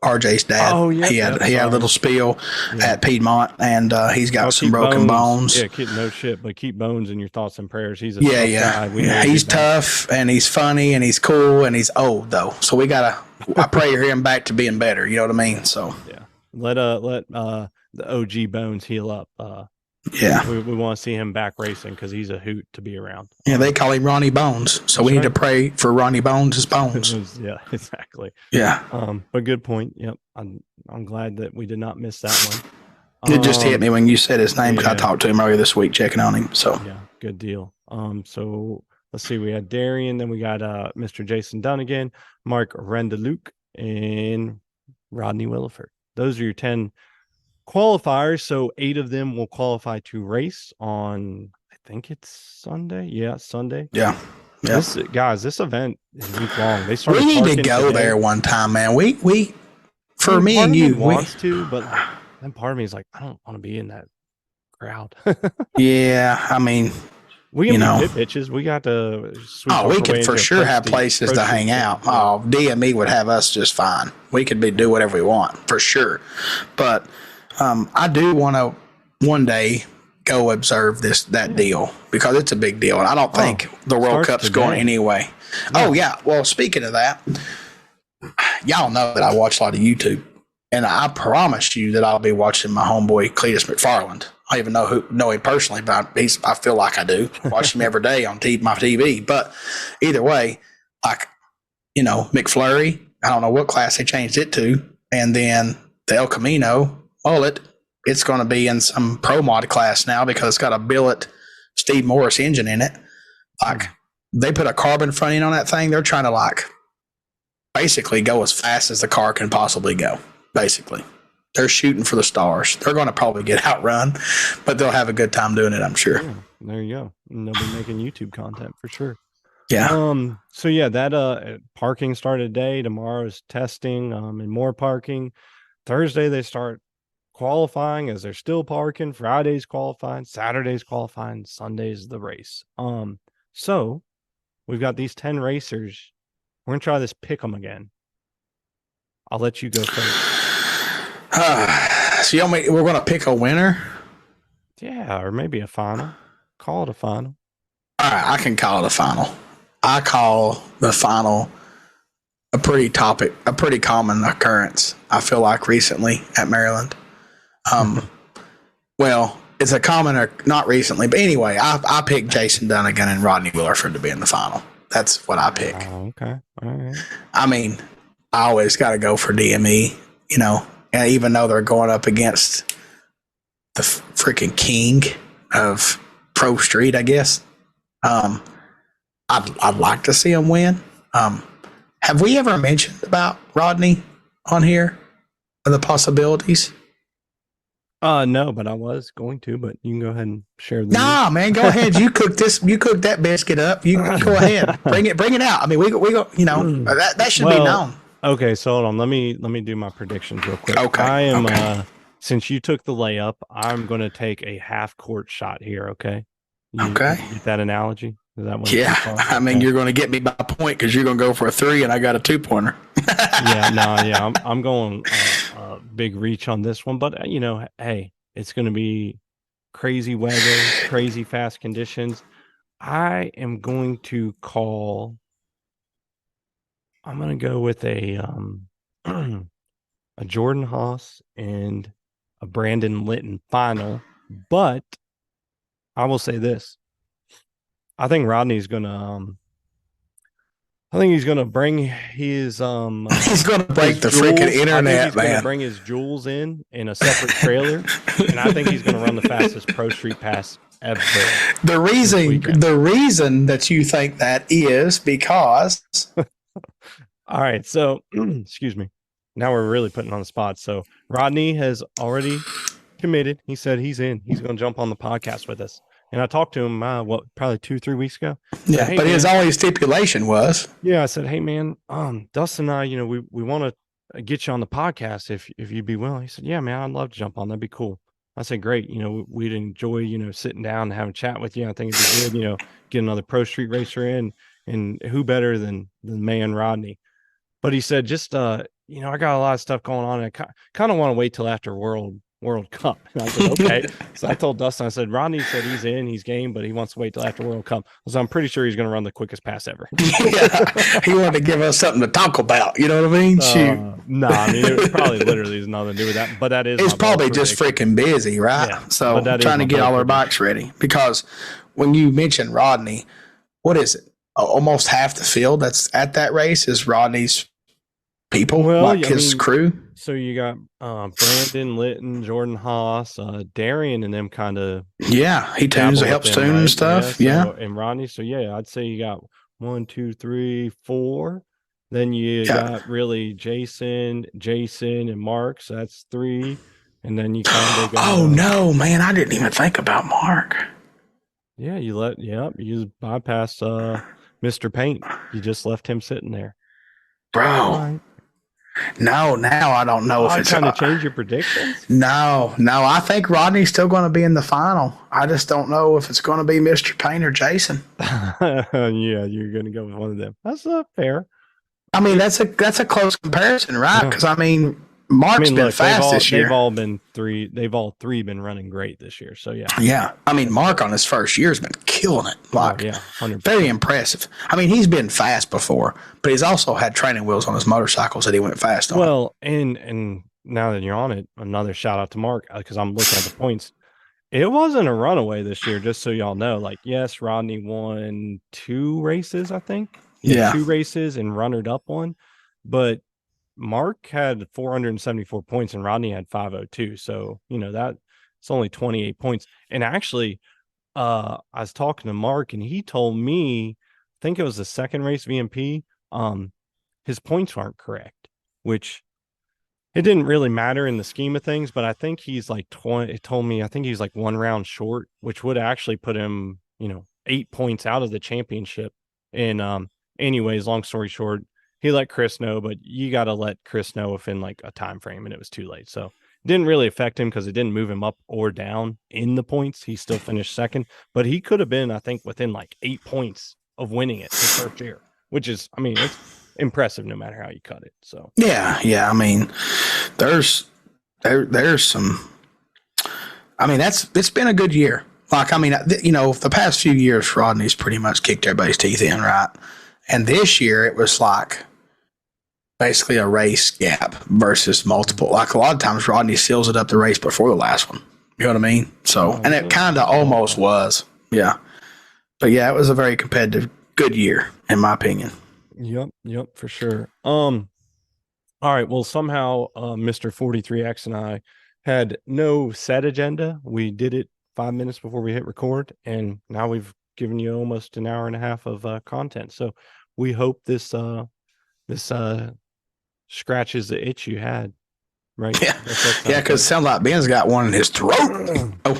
RJ's dad. Oh, yeah. He had a little spill at Piedmont, and he's got some broken bones. Yeah, no shit, but keep Bones in your thoughts and prayers. He's a tough guy. He's tough, and he's funny, and he's cool, and he's old though. So we gotta I pray him back to being better. You know what I mean? So yeah, let the OG Bones heal up. We want to see him back racing, because he's a hoot to be around. Yeah, they call him Ronnie Bones, so we need to pray for Ronnie Bones' bones. Yeah, exactly. Yeah, but good point. Yep, I'm glad that we did not miss that one. It just hit me when you said his name, because I talked to him earlier this week, checking on him. So yeah, good deal. So let's see, we had Darian, then we got Mr. Jason Dunnigan, Mark Rendeluke, and Rodney Williford. Those are your 10 qualifiers. So 8 of them will qualify to race on, I think it's Sunday. Yeah, Sunday. Yeah. This event is week long. We need to go there one time, man. We for me and you wants to, but then part of me is like, I don't want to be in that crowd. Yeah, I mean, we can be pit bitches. We got to. We could for sure have places to hang out. Oh, DME would have us just fine. We could do whatever we want for sure, but. I do want to one day go observe that deal, because it's a big deal, and I don't think the World Cup's going anyway. Yeah. Oh yeah. Well, speaking of that, y'all know that I watch a lot of YouTube, and I promise you that I'll be watching my homeboy Cletus McFarland. I don't even know him personally, but I feel like I do. Watch him every day on my TV. But either way, like McFlurry. I don't know what class they changed it to, and then the El Camino. It's going to be in some pro mod class now, because it's got a billet Steve Morris engine in it. Like, they put a carbon front end on that thing. They're trying to basically go as fast as the car can possibly go. Basically, they're shooting for the stars. They're going to probably get outrun, but they'll have a good time doing it, I'm sure. Yeah, there you go. And they'll be making YouTube content for sure. Yeah. So yeah, that parking started today. Tomorrow is testing and more parking. Thursday they start qualifying, as they're still parking. Friday's qualifying, Saturday's qualifying, Sunday's the race. So we've got these 10 racers. We're gonna try this pick 'em again. I'll let you go first. So we're gonna pick a winner? Yeah, or maybe a final. Call it a final. All right, I can call it a final. I call the final a pretty common occurrence, I feel like, recently at Maryland. Well, It's a commenter, not recently, but anyway, I picked Jason Dunnigan and Rodney Williford to be in the final. That's what I pick. Okay. All right. I mean, I always got to go for DME, and even though they're going up against the freaking king of Pro Street, I guess, I'd like to see him win. Have we ever mentioned about Rodney on here and the possibilities? No, but I was going to, but you can go ahead and share the Nah, man, go ahead. You cook that biscuit up. You go ahead. Bring it out. I mean, we go, that should be known. Okay, so hold on. Let me do my predictions real quick. Okay. I am since you took the layup, I'm going to take a half court shot here, okay? You get that analogy? Is that what? Yeah. I mean, you're going to get me by a point cuz you're going to go for a 3 and I got a 2-pointer. I'm going big reach on this one, but hey, it's going to be crazy weather, crazy fast conditions. I am going to call I'm going to go with a Jordan Haas and a Brandon Litton final, but I will say this. I think Rodney's going to I think he's gonna bring his he's gonna break the freaking internet, he's gonna bring his jewels in a separate trailer, and I think he's gonna run the fastest Pro Street pass ever. The reason that you think that is because all right, so excuse me. Now we're really putting on the spot. So Rodney has already committed. He said he's in. He's gonna jump on the podcast with us. And I talked to him, probably 2-3 weeks ago. Yeah, hey, but his only stipulation was. Yeah, I said, hey, man, Dustin and I, we want to get you on the podcast if you'd be willing. He said, yeah, man, I'd love to jump on. That'd be cool. I said, great. We'd enjoy, sitting down and having a chat with you. I think it'd be good, get another Pro Street racer in. And who better than the man Rodney? But he said, just, I got a lot of stuff going on. And I kind of want to wait till after World Cup. And I said, okay. So I told Dustin, I said, Rodney said he's game, but he wants to wait till after World Cup. So I'm pretty sure he's going to run the quickest pass ever. Yeah, he wanted to give us something to talk about. You know what I mean? Shoot. No, I mean, it probably literally has nothing to do with that, but that is. It's probably just freaking busy, right? Yeah, so trying to get all our bikes ready, because when you mention Rodney, what is it? Almost half the field that's at that race is Rodney's people, his crew. So you got Brandon Litton, Jordan Haas, Darian, and them kind of. Yeah, he helps tune and stuff. Yeah, and Rodney. So yeah, I'd say you got 1, 2, 3, 4. Then you got really Jason, and Mark. So that's 3. And then you kind of got. Oh no, man! I didn't even think about Mark. Yeah, you bypassed Mr. Paint. You just left him sitting there, bro. No, now I don't know if it's trying to change your predictions. No, I think Rodney's still going to be in the final. I just don't know if it's going to be Mr. Payne or Jason. Yeah, you're going to go with one of them. That's fair. I mean, that's a close comparison, right? Because Mark's been fast this year. They've all three been running great this year. So yeah. Yeah. I mean, Mark on his first year has been killing it. 100%. Very impressive. I mean, he's been fast before, but he's also had training wheels on his motorcycles that he went fast on. Well, and now that you're on it, another shout out to Mark, because I'm looking at the points. It wasn't a runaway this year, just so y'all know. Like, yes, Rodney won 2 races, I think. Yeah. 2 races and runnered up one, but Mark had 474 points and Rodney had 502. So, that it's only 28 points. And actually, I was talking to Mark and he told me, I think it was the second race VMP, his points aren't correct, which it didn't really matter in the scheme of things, but I think he's like 20. It told me, I think he's like 1 round short, which would actually put him, 8 points out of the championship. And, anyways, long story short, he let Chris know, but you got to let Chris know within like a time frame, and it was too late. So it didn't really affect him because it didn't move him up or down in the points. He still finished second, but he could have been, I think, within like 8 points of winning it his first year, which is, it's impressive no matter how you cut it. So yeah. I mean, there's some. I mean, it's been a good year. Like, the past few years, Rodney's pretty much kicked everybody's teeth in, right? And this year, it was like basically a race gap versus multiple. Like, a lot of times, Rodney seals it up the race before the last one. You know what I mean? So, and it kind of almost was. Yeah. But yeah, it was a very competitive, good year, in my opinion. Yep, for sure. All right. Well, somehow, Mr. 43X and I had no set agenda. We did it 5 minutes before we hit record, and now we've given you almost an hour and a half of content. So we hope this scratches the itch you had. Right. Yeah. Yeah. Because it sounds like Ben's got one in his throat. Oh, I'm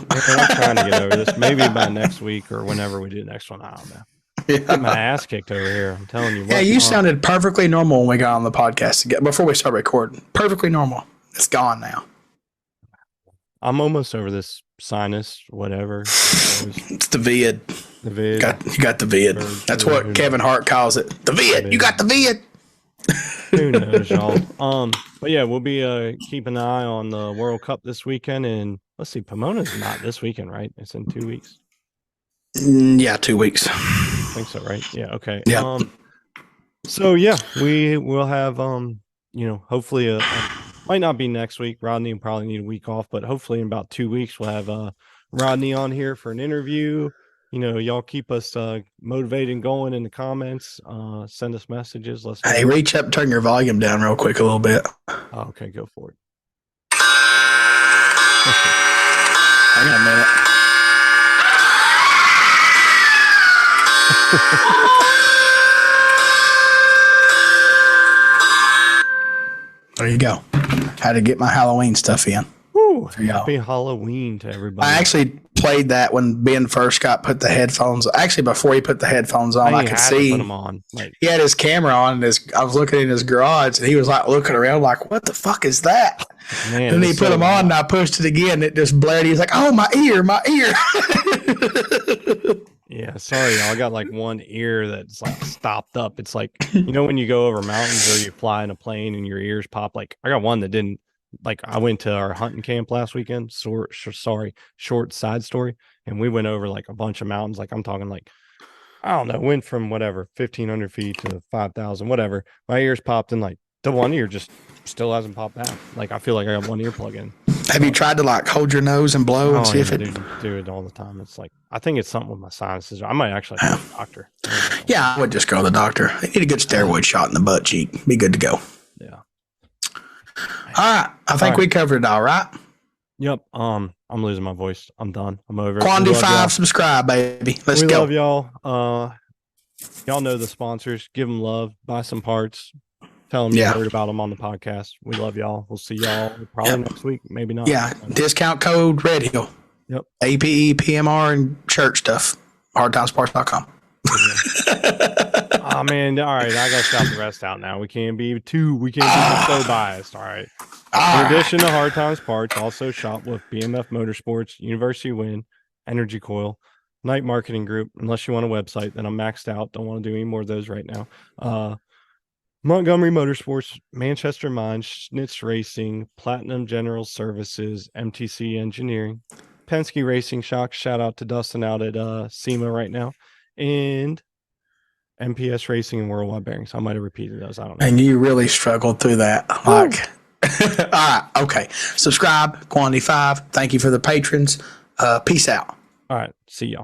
trying to get over this. Maybe by next week or whenever we do the next one. I don't know. Yeah. Get my ass kicked over here. I'm telling you. Yeah, you sounded perfectly normal when we got on the podcast again, before we start recording. Perfectly normal. It's gone now. I'm almost over this sinus, whatever. It's the vid. The vid. You got the vid. That's what Kevin Hart calls it. The vid. You got the vid. Who knows, y'all? But yeah, we'll be keeping an eye on the World Cup this weekend, and let's see, Pomona's not this weekend, right? It's in 2 weeks. Yeah, 2 weeks. I think so, right? Yeah. Okay. Yeah. So yeah, we will have hopefully might not be next week. Rodney will probably need a week off, but hopefully in about 2 weeks we'll have Rodney on here for an interview. Y'all keep us motivated and going in the comments. Send us messages. Hey, reach up, turn your volume down real quick a little bit. Oh, okay, go for it. Hang on a minute. There you go. Had to get my Halloween stuff in. Woo, happy Halloween to everybody. I actually played that when Ben first put the headphones. Actually, before he put the headphones on, I could see. Put them on. He had his camera on, and I was looking in his garage, and he was like looking around, like, "What the fuck is that?" Man, and he put them on, and I pushed it again. It just blared. He's like, "Oh, my ear, my ear." Yeah, sorry, y'all. I got like one ear that's like stopped up. It's like, when you go over mountains or you fly in a plane and your ears pop. Like, I got one that didn't. Like, I went to our hunting camp last weekend. Short side story. And we went over like a bunch of mountains. Like, I'm talking like, I don't know, went from whatever, 1,500 feet to 5,000, whatever. My ears popped, and like the one ear just still hasn't popped back. Like, I feel like I got one ear plug in. Have you tried to like hold your nose and blow and see if it? Do it all the time. It's like, I think it's something with my sinuses. I might actually go to the doctor. Yeah, I would just go to the doctor. They need a good steroid shot in the butt cheek. Be good to go. Yeah. All right. I think we covered it all right. Yep. I'm losing my voice. I'm done. I'm over. Quantity 5, subscribe, baby. Let's go. We love y'all. Y'all know the sponsors. Give them love. Buy some parts. Tell them you heard about them on the podcast. We love y'all. We'll see y'all probably next week. Maybe not. Yeah. Discount code Red Hill. Yep. APE, PMR, and shirt stuff. HardTimesParts.com. Oh man, all right. I gotta shout the rest out now. We can't be so biased. All right. In addition to Hard Times Parts, also shop with BMF Motorsports, University Wind, Energy Coil, Night Marketing Group. Unless you want a website, then I'm maxed out. Don't want to do any more of those right now. Montgomery Motorsports, Manchester Mines, Schnitz Racing, Platinum General Services, MTC Engineering, Penske Racing Shocks. Shout out to Dustin out at SEMA right now, and MPS Racing and Worldwide Bearings. I might have repeated those. I don't know. And you really struggled through that. Like, all right. Okay. Subscribe, Quantity 5. Thank you for the patrons. Peace out. All right. See y'all.